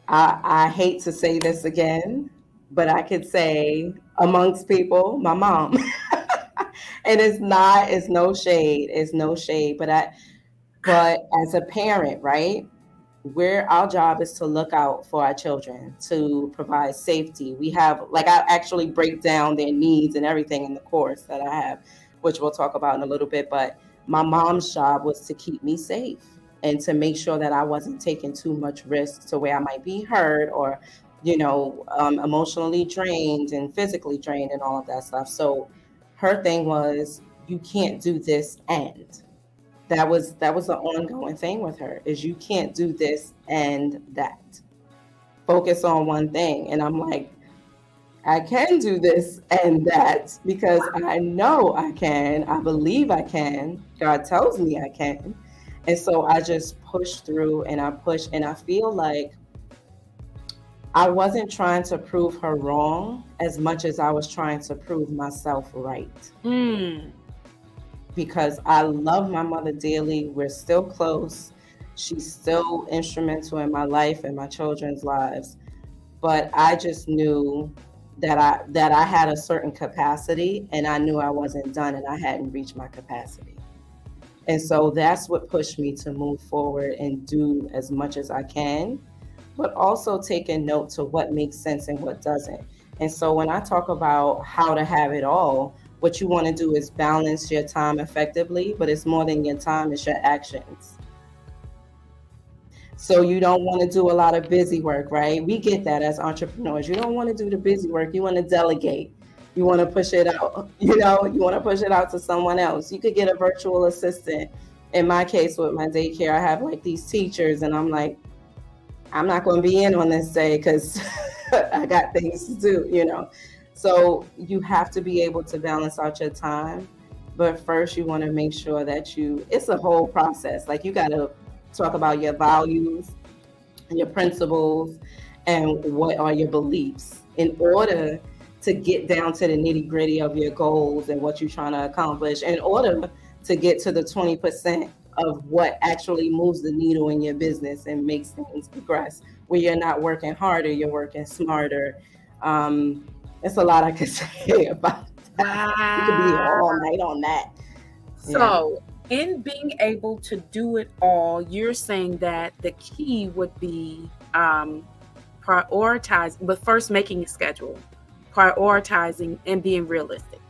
I hate to say this again, but I could say amongst people, my mom. And it's no shade, but as a parent, right? Our job is to look out for our children, to provide safety. We have, like, I actually break down their needs and everything in the course that I have, which we'll talk about in a little bit. But my mom's job was to keep me safe and to make sure that I wasn't taking too much risk to where I might be hurt or, emotionally drained and physically drained and all of that stuff. So her thing was, you can't do this and that was an ongoing thing with her, is you can't do this and that. Focus on one thing. And I'm like, I can do this and that because I know I can. I believe I can. God tells me I can. And so I just push through and I push, and I feel like I wasn't trying to prove her wrong as much as I was trying to prove myself right. Because I love my mother dearly. We're still close. She's still instrumental in my life and my children's lives. But I just knew that I had a certain capacity, and I knew I wasn't done and I hadn't reached my capacity. And so that's what pushed me to move forward and do as much as I can, but also taking note to what makes sense and what doesn't. And so when I talk about how to have it all, what you want to do is balance your time effectively, but it's more than your time, it's your actions. So you don't want to do a lot of busy work, right? We get that as entrepreneurs. You don't want to do the busy work. You want to delegate. You want to push it out, you want to push it out to someone else. You could get a virtual assistant. In my case with my daycare, I have like these teachers, and I'm like, I'm not going to be in on this day because I got things to do, you know. So you have to be able to balance out your time. But first, you want to make sure that it's a whole process. Like you got to talk about your values, your principles, and what are your beliefs in order to get down to the nitty gritty of your goals and what you're trying to accomplish, in order to get to the 20% of what actually moves the needle in your business and makes things progress, where you're not working harder, you're working smarter. It's a lot I could say about that. We could be here Wow. all night on that. Yeah. So, in being able to do it all, you're saying that the key would be prioritizing, but first making a schedule, prioritizing, and being realistic.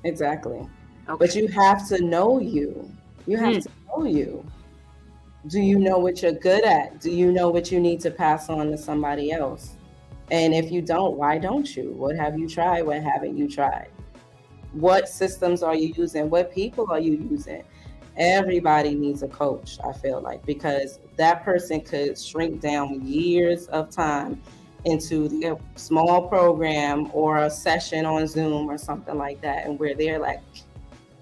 Exactly. Okay. But you have to know you. You have to know you. Do you know what you're good at? Do you know what you need to pass on to somebody else? And if you don't, why don't you? What have you tried? What haven't you tried? What systems are you using? What people are you using? Everybody needs a coach, I feel like, because that person could shrink down years of time into their small program or a session on Zoom or something like that, and where they're like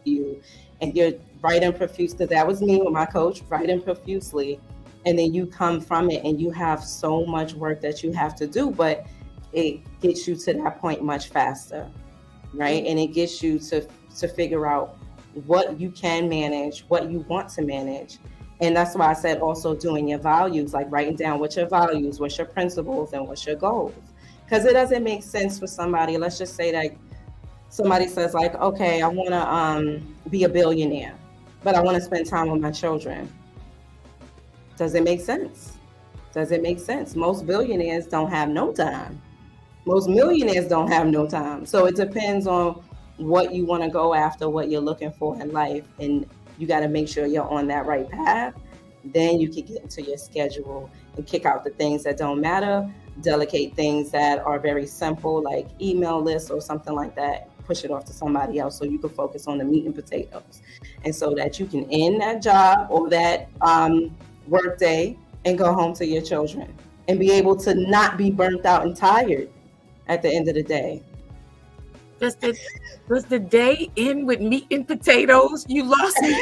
you and you're writing profuse, because that was me with my coach, writing profusely, and then you come from it and you have so much work that you have to do, but it gets you to that point much faster, right? And it gets you to figure out what you can manage, what you want to manage. And that's why I said also doing your values, like writing down what your values, what's your principles, and what's your goals. Because it doesn't make sense for somebody, let's just say that somebody says like, okay, I want to be a billionaire, but I want to spend time with my children. Does it make sense? Does it make sense? Most billionaires don't have no time. Most millionaires don't have no time. So it depends on what you want to go after, what you're looking for in life. And you got to make sure you're on that right path. Then you can get into your schedule and kick out the things that don't matter, delegate things that are very simple, like email lists or something like that, push it off to somebody else so you can focus on the meat and potatoes. And so that you can end that job or that work day and go home to your children and be able to not be burnt out and tired at the end of the day. Does the day end with meat and potatoes? You lost me.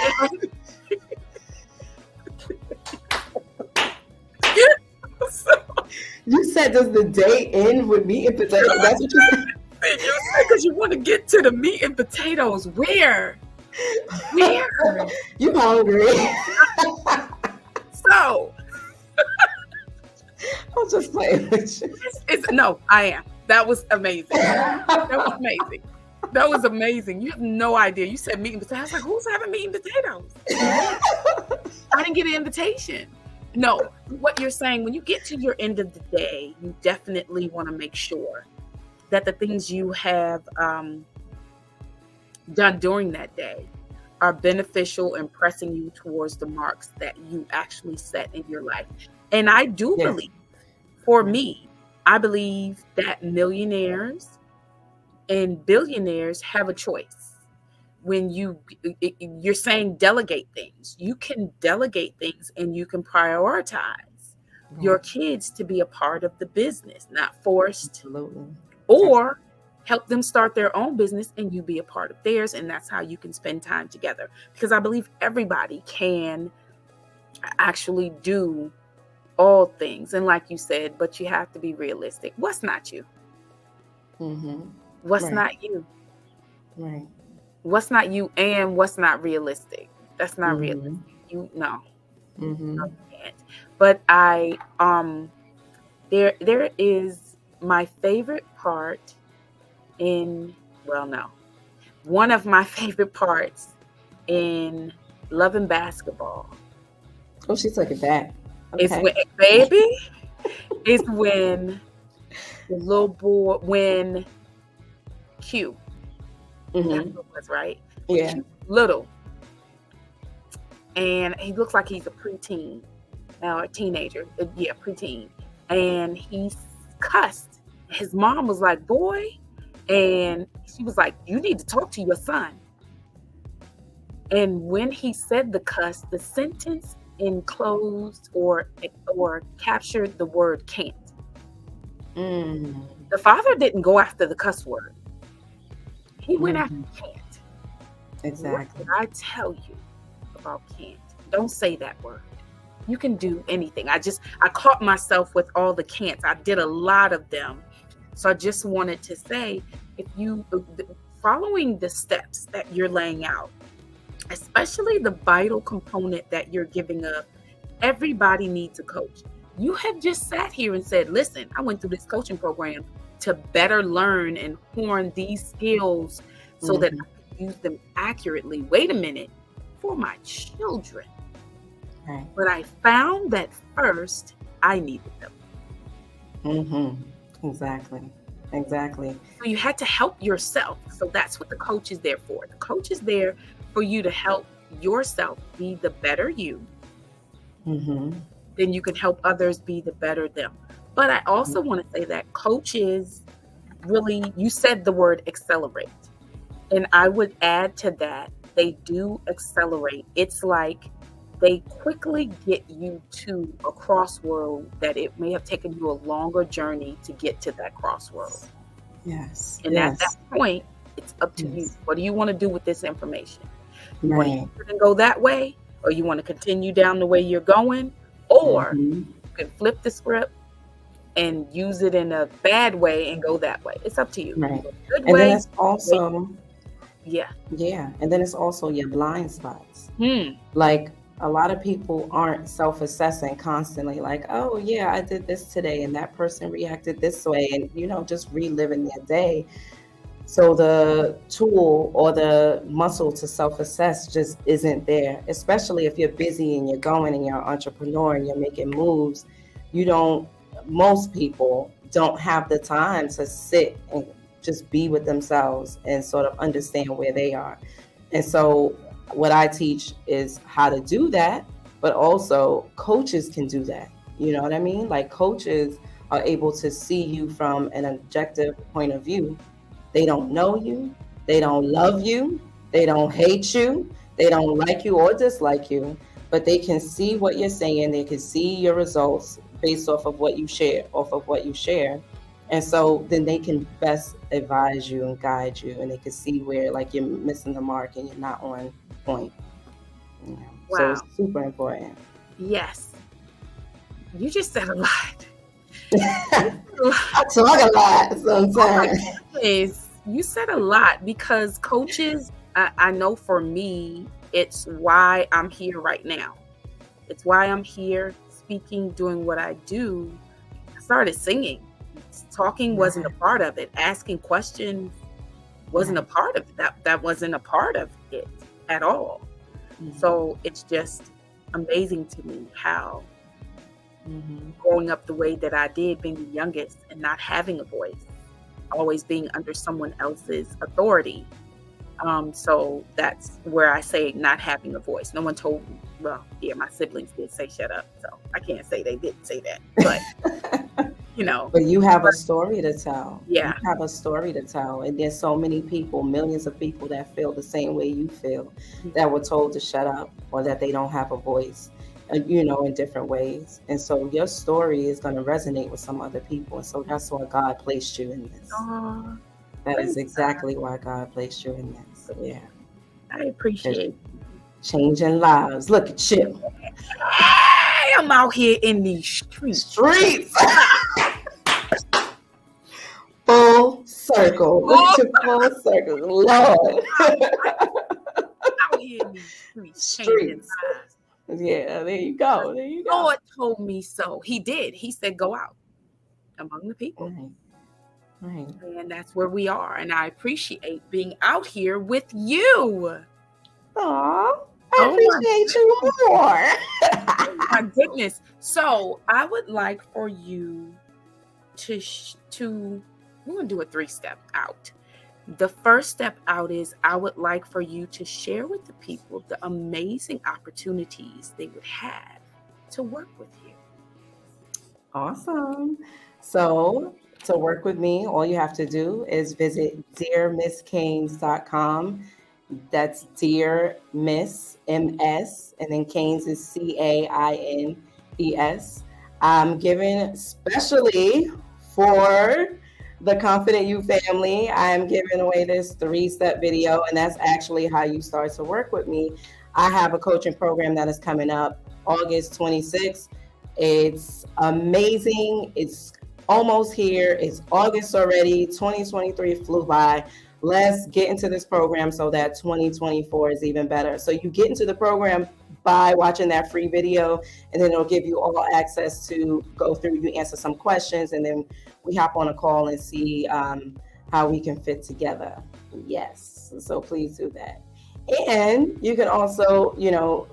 You said, does the day end with meat and potatoes? That's what you said? You said because you want to get to the meat and potatoes. Where? You hungry? So I'll just play with you. No, I am. That was amazing. That was amazing. You have no idea. You said meat and potatoes. I was like, who's having meat and potatoes? I didn't get an invitation. No, what you're saying, when you get to your end of the day, you definitely want to make sure that the things you have done during that day are beneficial and pressing you towards the marks that you actually set in your life. And I do believe, for me, I believe that millionaires and billionaires have a choice. When you're saying delegate things, you can delegate things and you can prioritize your kids to be a part of the business, not forced. Absolutely. Or help them start their own business and you be a part of theirs. And that's how you can spend time together. Because I believe everybody can actually do all things. And like you said, but you have to be realistic. What's not you? What's not you? Right. What's not you and what's not realistic? That's not realistic. You know. No, you can't. But there is my favorite part one of my favorite parts in loving basketball. Oh, she took it back. Okay. It's when the little boy, when Q, that's what it was, right? Yeah. Little. And he looks like he's a preteen, a teenager. Yeah, preteen. And he cussed. His mom was like, boy. And she was like, you need to talk to your son. And when he said the cuss, the sentence enclosed or captured the word can't. Mm. The father didn't go after the cuss word. He went after Mhm. can't. What Exactly. did I tell you about can't? Don't say that word. You can do anything. I caught myself with all the can'ts. I did a lot of them. So I just wanted to say, if you following the steps that you're laying out, especially the vital component that you're giving up, everybody needs a coach. You have just sat here and said, listen, I went through this coaching program to better learn and hone these skills so that Mhm. I can use them accurately. Wait a minute, for my children. Right. But I found that first I needed them. Exactly. Exactly. So you had to help yourself. So that's what the coach is there for. The coach is there for you to help yourself be the better you. Mhm. Then you can help others be the better them. But I also want to say that coaches really, you said the word accelerate. And I would add to that, they do accelerate. It's like they quickly get you to a crossroad that it may have taken you a longer journey to get to that crossroad. Yes. And at that Yes. point, it's up to you. Yes. What do you want to do with this information? You want to Right. use it and go that way, or you want to continue down the way you're going, or Mhm. you can flip the script and use it in a bad way and go that way. It's up to you. You Right. go the good And then way, it's also, yeah. yeah, and then it's also your blind spots. Hmm. Like a lot of people aren't self-assessing constantly, like, oh yeah, I did this today and that person reacted this way, and just reliving their day. So the tool or the muscle to self-assess just isn't there, especially if you're busy and you're going and you're an entrepreneur and you're making moves. You don't, most people don't have the time to sit and just be with themselves and sort of understand where they are. And so what I teach is how to do that, but also coaches can do that. You know what I mean? Like coaches are able to see you from an objective point of view. They don't know you. They don't love you. They don't hate you. They don't like you or dislike you, but they can see what you're saying. They can see your results based off of what you share. And so then they can best advise you and guide you, and they can see where like you're missing the mark and you're not on point. So Wow. it's super important. Yes. You just said a lot. I talk a lot sometimes. Yes, you said a lot because coaches, I know for me, it's why I'm here right now. It's why I'm here speaking, doing what I do. I started singing. Talking wasn't a part of it. Asking questions wasn't a part of it. That wasn't a part of it at all. So it's just amazing to me how growing up the way that I did, being the youngest and not having a voice, always being under someone else's authority. So that's where I say not having a voice. No one told me. Well, yeah, my siblings did say shut up, so I can't say they didn't say that. But But you have a story to tell. Yeah. You have a story to tell. And there's so many people, millions of people that feel the same way you feel, that were told to shut up or that they don't have a voice, in different ways. And so your story is going to resonate with some other people. And so that's why God placed you in this. That is exactly why God placed you in this. Yeah. I appreciate it. Changing lives. Look at you. Hey, I'm out here in these streets. Full circle. Full circle. Lord. Out here in these streets. Changing lives. Yeah, there you go. There you go. Lord told me so. He did. He said, go out among the people. Right. And that's where we are. And I appreciate being out here with you. Aw, I appreciate you more. Oh my goodness. So I would like for you we're going to do a 3-step out. The first step out is I would like for you to share with the people the amazing opportunities they would have to work with you. Awesome. So to work with me, all you have to do is visit dearmisscaines.com. That's Dear Miss MS, and then Caines is CAINES. I'm giving specially for the Confident You family, I'm giving away this 3-step video, and that's actually how you start to work with me. I have a coaching program that is coming up August 26th. It's amazing. It's almost here. It's August already. 2023 flew by. Let's get into this program so that 2024 is even better. So you get into the program by watching that free video, and then it'll give you all access to go through. You answer some questions, and then we hop on a call and see how we can fit together. Yes, so please do that. And you can also,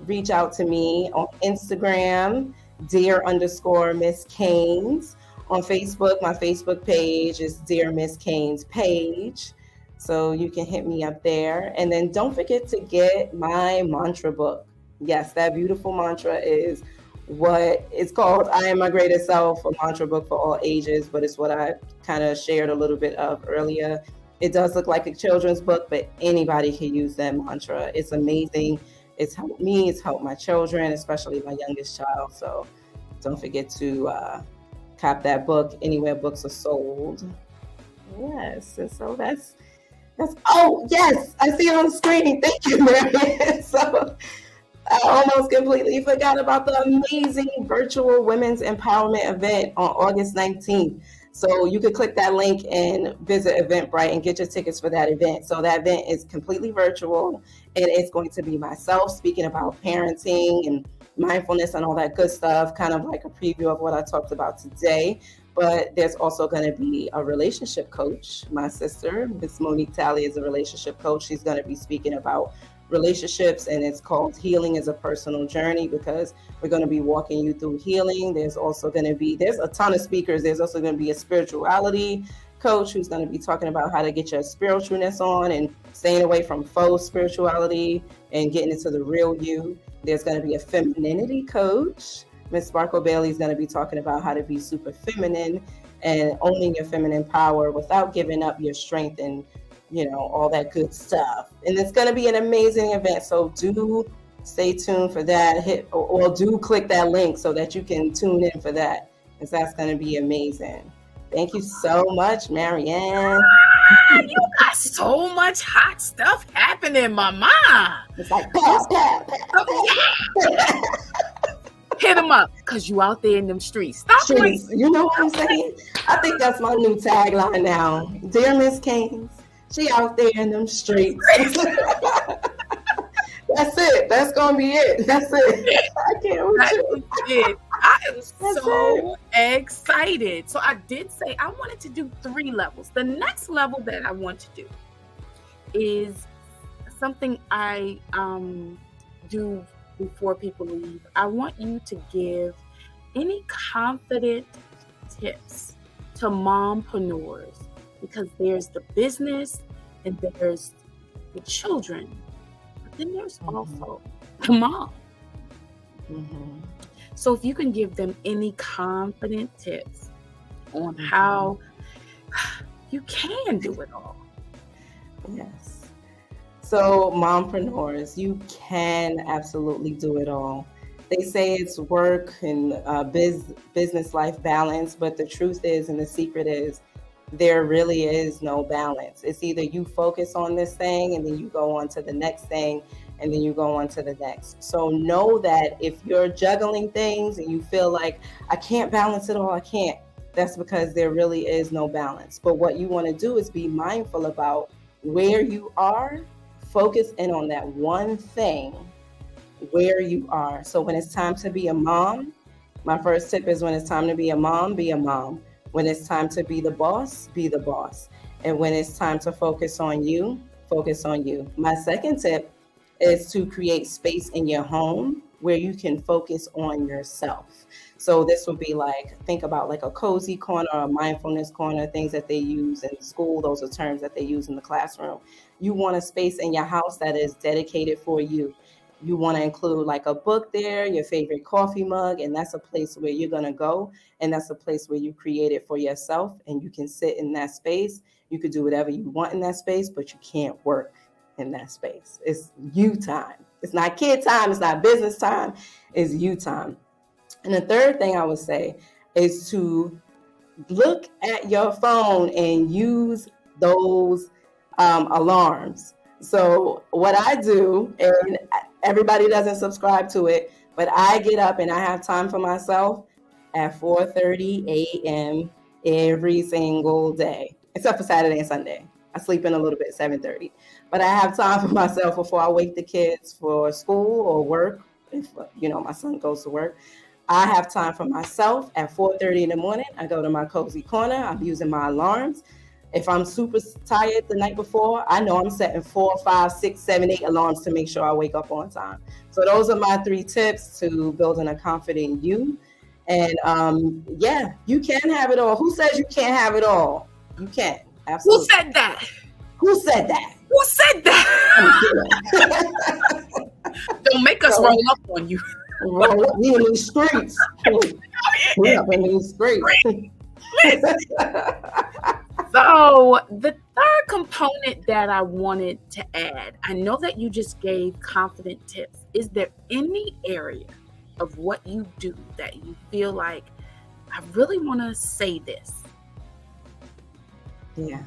reach out to me on Instagram, dear_Miss Caines. On Facebook, my Facebook page is Dear Miss Caines page. So you can hit me up there. And then don't forget to get my mantra book. Yes, that beautiful mantra is what it's called. I Am My Greatest Self, a mantra book for all ages, but it's what I kind of shared a little bit of earlier. It does look like a children's book, but anybody can use that mantra. It's amazing. It's helped me. It's helped my children, especially my youngest child. So don't forget to cop that book anywhere books are sold. Yes, and so that's. Oh yes, I see it on the screen. Thank you, Marian. So I almost completely forgot about the amazing virtual women's empowerment event on August 19th. So you could click that link and visit Eventbrite and get your tickets for that event. So that event is completely virtual, and it's going to be myself speaking about parenting and mindfulness and all that good stuff, kind of like a preview of what I talked about today. But there's also going to be a relationship coach. My sister, Miss Monique Talley, is a relationship coach. She's going to be speaking about relationships, and it's called Healing is a Personal Journey, because we're going to be walking you through healing. There's a ton of speakers. There's also going to be a spirituality coach who's going to be talking about how to get your spiritualness on and staying away from faux spirituality and getting into the real you. There's going to be a femininity coach. Miss Sparkle Bailey is going to be talking about how to be super feminine and owning your feminine power without giving up your strength and, all that good stuff. And it's going to be an amazing event. So do stay tuned for that. Do click that link so that you can tune in for that, because that's going to be amazing. Thank you so much, Marianne. You got so much hot stuff happening, mama. It's like, pow, pow, pow, yeah. Hit them up, because you out there in them streets. Stop streets. You know what I'm saying? I think that's my new tagline now. Dear Miss Caines, she out there in them streets. That's it. That's going to be it. That's it. I can't with you. I am so excited. So I did say I wanted to do 3 levels. The next level that I want to do is something I do before people leave. I want you to give any confident tips to mompreneurs, because there's the business and there's the children, but then there's also the mom. So if you can give them any confident tips on how you can do it all. Yes. So mompreneurs, you can absolutely do it all. They say it's work and business life balance, but the truth is, and the secret is, there really is no balance. It's either you focus on this thing and then you go on to the next thing and then you go on to the next. So know that if you're juggling things and you feel like I can't balance it all, I can't, that's because there really is no balance. But what you want to do is be mindful about where you are, focus in on that one thing where you are. So when it's time to be a mom, my first tip is when it's time to be a mom, be a mom. When it's time to be the boss, be the boss. And when it's time to focus on you, focus on you. My second tip is to create space in your home where you can focus on yourself. So this would be like, think about like a cozy corner, a mindfulness corner, things that they use in school. Those are terms that they use in the classroom. You want a space in your house that is dedicated for you. You want to include like a book there, your favorite coffee mug, and that's a place where you're going to go. And that's a place where you create it for yourself, and you can sit in that space. You could do whatever you want in that space, but you can't work in that space. It's you time. It's not kid time. It's not business time. It's you time. And the third thing I would say is to look at your phone and use those alarms. So what I do, and everybody doesn't subscribe to it, but I get up and I have time for myself at 4:30 a.m. every single day, except for Saturday and Sunday. I sleep in a little bit, 7:30, but I have time for myself before I wake the kids for school or work. If my son goes to work, I have time for myself at 4:30 in the morning. I go to my cozy corner. I'm using my alarms. If I'm super tired the night before, I know I'm setting 4, 5, 6, 7, 8 alarms to make sure I wake up on time. So those are my 3 tips to building a confident you. And you can have it all. Who says you can't have it all? You can. Absolutely. Who said that? Who said that? Who said that? Don't make us roll up on you. We in these streets. We up in these streets. So the third component that I wanted to add, I know that you just gave confident tips. Is there any area of what you do that you feel like, I really want to say this? Yeah.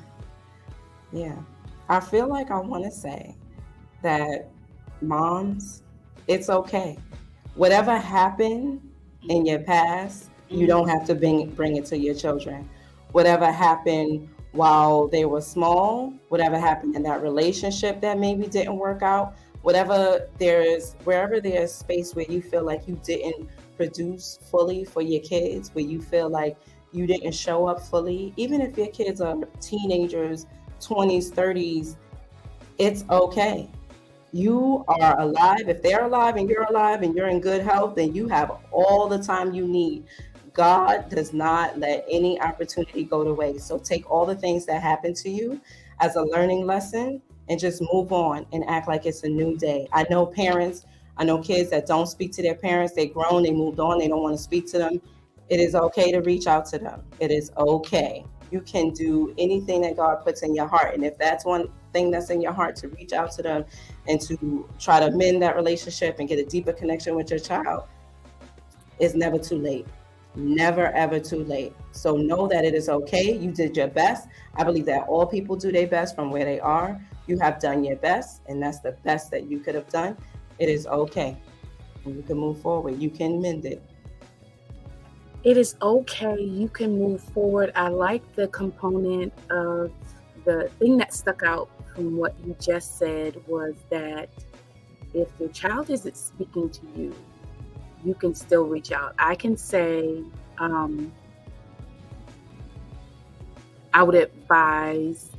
I feel like I want to say that moms, it's okay. Whatever happened in your past, you don't have to bring it to your children. Whatever happened while they were small, whatever happened in that relationship that maybe didn't work out, wherever there's space where you feel like you didn't produce fully for your kids, where you feel like you didn't show up fully, even if your kids are teenagers, 20s, 30s, it's okay. You are alive. If they're alive and you're in good health, then you have all the time you need. God does not let any opportunity go to waste. So take all the things that happen to you as a learning lesson and just move on and act like it's a new day. I know kids that don't speak to their parents. They grown, they moved on, they don't want to speak to them. It is okay to reach out to them. It is okay. You can do anything that God puts in your heart. And if that's one thing that's in your heart, to reach out to them and to try to mend that relationship and get a deeper connection with your child, it's never too late. Never, ever too late. So know that it is okay. You did your best. I believe that all people do their best from where they are. You have done your best, and that's the best that you could have done. It is okay. And you can move forward. You can mend it. It is okay. You can move forward. I like the component of the thing that stuck out from what you just said was that if your child isn't speaking to you, you can still reach out. I can say, I would advise,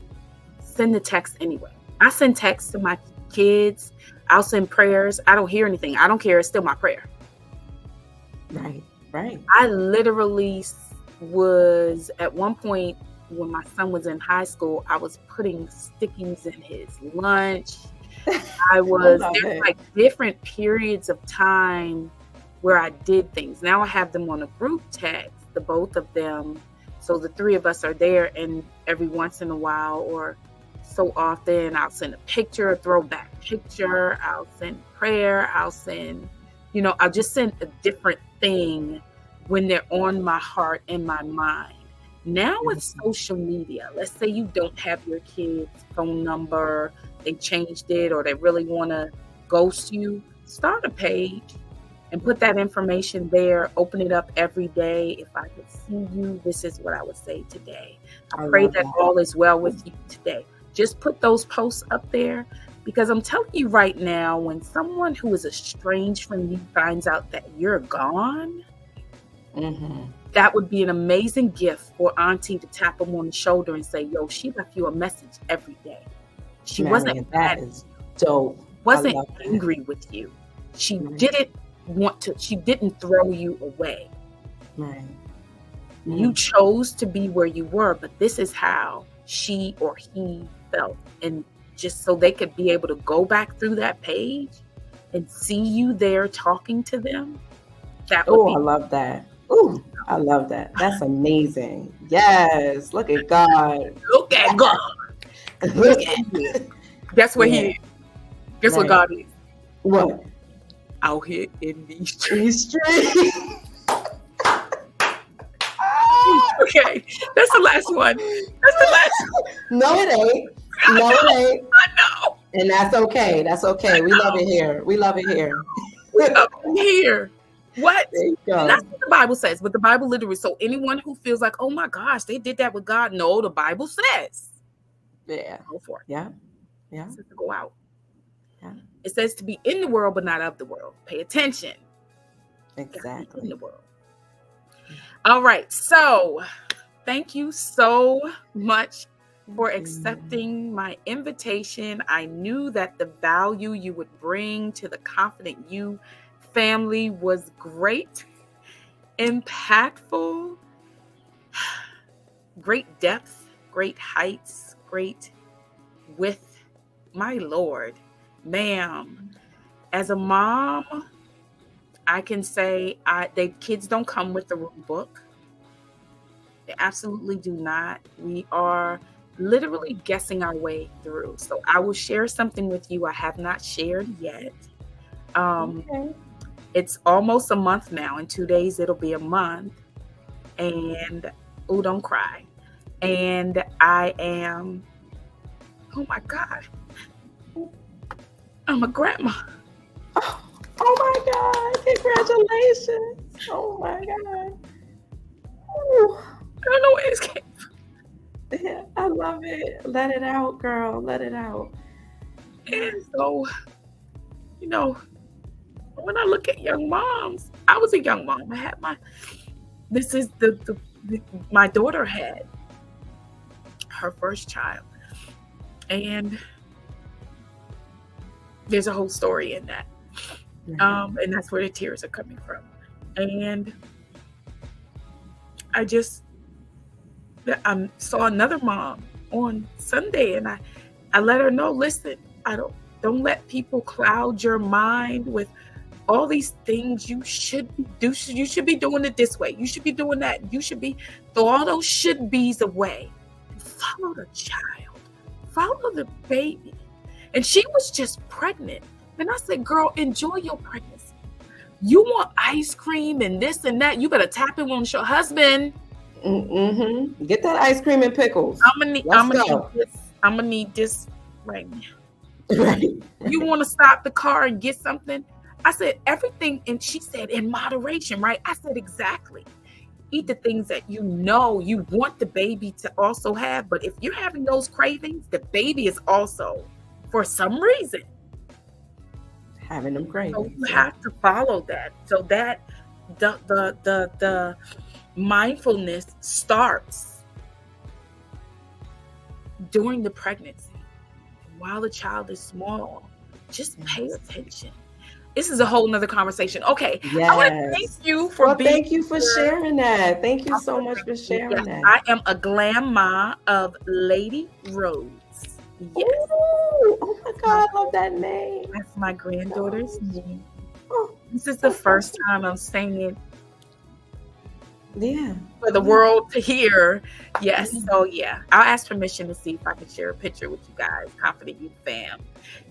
send the text anyway. I send texts to my kids. I'll send prayers. I don't hear anything. I don't care. It's still my prayer. Right. I literally was, at one point when my son was in high school, I was putting stickies in his lunch. There's like different periods of time where I did things. Now I have them on a group text, the both of them. So the 3 of us are there, and every once in a while or so often I'll send a picture, a throwback picture. I'll send prayer. I'll just send a different thing when they're on my heart and my mind. Now with social media, let's say you don't have your kid's phone number, they changed it, or they really want to ghost you, start a page and put that information there. Open it up every day. If I could see you, this is what I would say today. I pray that all is well with you today. Just put those posts up there, because I'm telling you right now, when someone who is estranged from you finds out that you're gone, that would be an amazing gift for Auntie to tap them on the shoulder and say, yo, she left you a message every day. She wasn't mad. Is dope. Wasn't angry with you. She didn't throw you away. Right. You chose to be where you were, but this is how she or he felt. And just so they could be able to go back through that page and see you there talking to them. I love that. Ooh, I love that. That's amazing. Yes. Look at God. Look at God. Look at it. Guess what he Yeah. is? Guess what Right. God is? What? Out here in these streets. These streets. Okay, that's the last one. That's the last one. No, it ain't. No, it ain't. I know. And that's okay. That's okay. We love it here. We love it here. Up in here. What? There you And go. that's what the Bible says, but the Bible literally. So anyone who feels like, oh my gosh, they did that with God. No, the Bible says, Yeah. go for it. Yeah. Yeah. It says to go out. Yeah. It says to be in the world, but not of the world. Pay attention. Exactly. In the world. All right. So thank you so much for accepting my invitation. I knew that the value you would bring to the Confident You family was great, impactful, great depth, great heights, great width. My Lord, ma'am, as a mom, I can say the kids don't come with the rule book. They absolutely do not. We are literally guessing our way through. So I will share something with you I have not shared yet. Okay. It's almost a month now. In 2 days, it'll be a month. And, oh, don't cry. And I am, oh my God, I'm a grandma. Oh my God. Congratulations. Oh my God. Ooh. I don't know where this came from. Yeah, I love it. Let it out, girl. Let it out. And so, you know, when I look at young moms, I was a young mom. I had this is my daughter had her first child. And there's a whole story in that. And that's where the tears are coming from. And I just saw another mom on Sunday, and I let her know, listen, don't let people cloud your mind with all these things you should do. You should be doing it this way. You should be doing that. You should be, throw all those should be's away. Follow the child. Follow the baby. And she was just pregnant. And I said, girl, enjoy your pregnancy. You want ice cream and this and that, you better tap it on your husband. Mm-hmm. Get that ice cream and pickles. I'm gonna need this right now. Right. You want to stop the car and get something? I said everything, and she said in moderation, right? I said exactly. Eat the things that you know you want the baby to also have, but if you're having those cravings, the baby is also, for some reason, having them cravings. So you have to follow that. So that the mindfulness starts during the pregnancy. While the child is small, just pay attention. This is a whole nother conversation. Okay. Yes. I want to thank you for being thank you for sharing that. Thank you so much for sharing that. I am a grandma of Lady Rose. Yes. Ooh, oh my God, I love that name. That's my granddaughter's name. Oh, this is the first time I'm saying it. Yeah. For the world to hear. Yes. So yeah, I'll ask permission to see if I can share a picture with you guys. Confident You fam.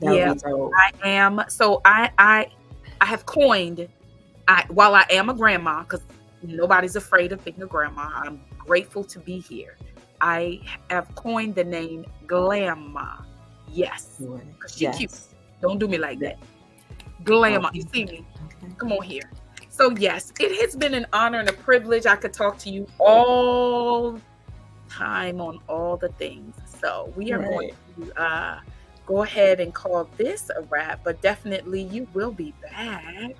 I am. So I have coined. While I am a grandma, because nobody's afraid of being a grandma, I'm grateful to be here. I have coined the name Glamma. Yes. Because she's cute. Don't do me like that. Glamma. You see me? Okay. Come on here. So yes, it has been an honor and a privilege. I could talk to you all time on all the things. So we are going to go ahead and call this a wrap, but definitely you will be back.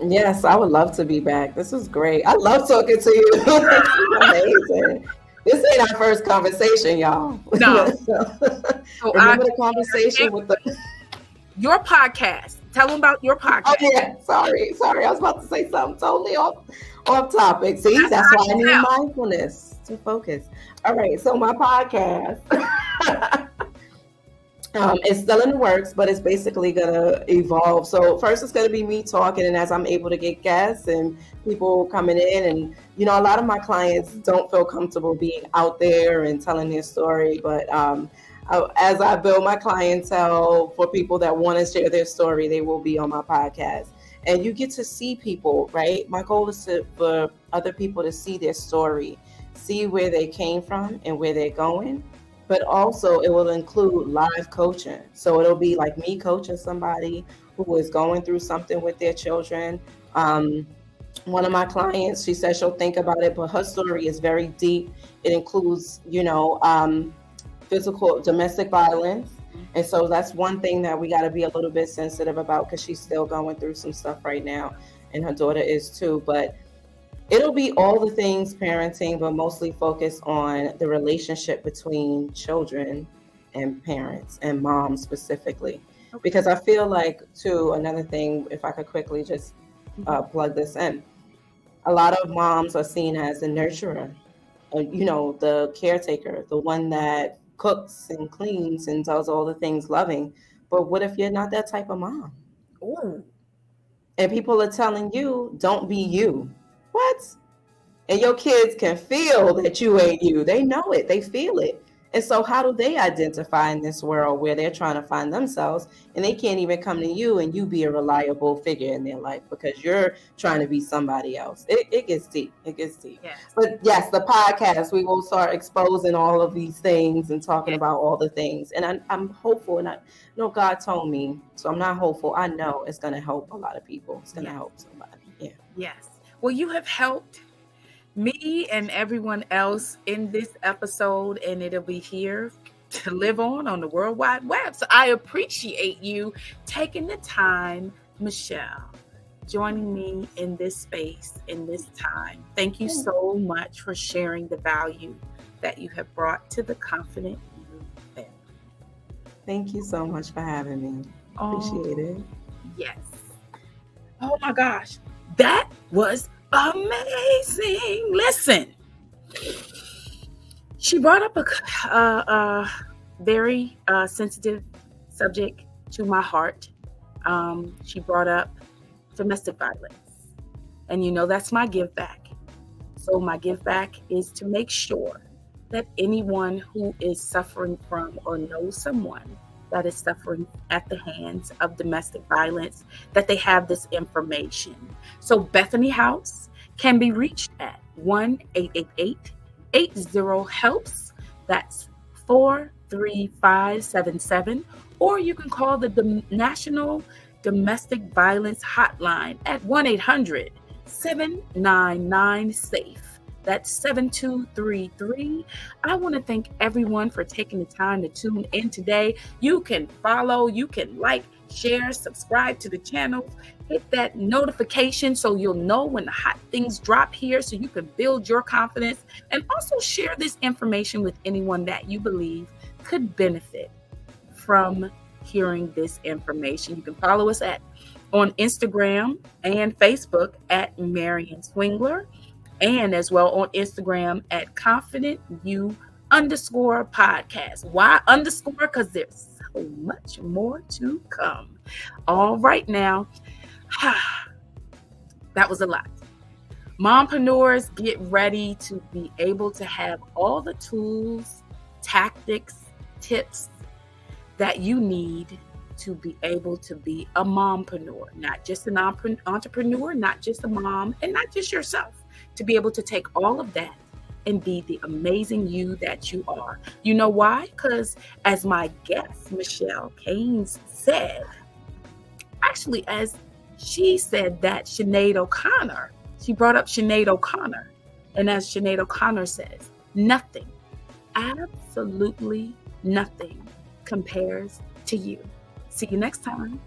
Yes, I would love to be back. This was great. I love talking to you. This is amazing. This ain't our first conversation, y'all. No. So remember the conversation with your podcast. Tell them about your podcast. Oh yeah, sorry. I was about to say something totally off topic. See, that's why I need mindfulness to focus. All right, so my podcast it's still in the works, but it's basically gonna evolve. So first, it's gonna be me talking, and as I'm able to get guests and people coming in, and a lot of my clients don't feel comfortable being out there and telling their story, but as I build my clientele for people that want to share their story, they will be on my podcast. And you get to see people, right? My goal is for other people to see their story, see where they came from and where they're going. But also, it will include live coaching. So it'll be like me coaching somebody who is going through something with their children. One of my clients, she says she'll think about it, but her story is very deep. It includes, physical domestic violence. And so that's one thing that we got to be a little bit sensitive about, because she's still going through some stuff right now, and her daughter is too. But it'll be all the things parenting, but mostly focus on the relationship between children and parents and moms specifically. Okay. Because I feel like, too, another thing, if I could quickly just plug this in, a lot of moms are seen as the nurturer, the caretaker, the one that cooks and cleans and does all the things loving. But what if you're not that type of mom? Ooh. And people are telling you, don't be you. What? And your kids can feel that you ain't you. They know it. They feel it. And so how do they identify in this world where they're trying to find themselves, and they can't even come to you and you be a reliable figure in their life because you're trying to be somebody else? It gets deep. It gets deep. Yes. But yes, the podcast, we will start exposing all of these things and talking about all the things. And I'm hopeful, and I know God told me, so I'm not hopeful. I know it's going to help a lot of people. It's going to help somebody. Yeah. Yes. Well, you have helped me and everyone else in this episode, and it'll be here to live on the World Wide Web. So I appreciate you taking the time, Michelle, joining me in this space, in this time. Thank you so much for sharing the value that you have brought to the Confident You family. Thank you so much for having me. Appreciate it. Yes. Oh my gosh. That was amazing. Listen, she brought up a very sensitive subject to my heart. She brought up domestic violence. And that's my give back. So my give back is to make sure that anyone who is suffering from or knows someone that is suffering at the hands of domestic violence, that they have this information. So Bethany House can be reached at 1-888-80-HELPS. That's 43577. Or you can call the National Domestic Violence Hotline at 1-800-799-SAFE. That's 7233. I want to thank everyone for taking the time to tune in today. You can follow, you can like, share, subscribe to the channel, hit that notification so you'll know when the hot things drop here, so you can build your confidence, and also share this information with anyone that you believe could benefit from hearing this information. You can follow us on Instagram and Facebook at Marian Swingler, and as well on Instagram at ConfidentYou_podcast. Why underscore? Because there's so much more to come. All right now, that was a lot. Mompreneurs, get ready to be able to have all the tools, tactics, tips that you need to be able to be a mompreneur, not just an entrepreneur, not just a mom, and not just yourself. To be able to take all of that and be the amazing you that you are. You know why? Because as my guest, Michelle Caines, said, actually, as she said that Sinead O'Connor, she brought up Sinead O'Connor. And as Sinead O'Connor says, nothing, absolutely nothing compares to you. See you next time.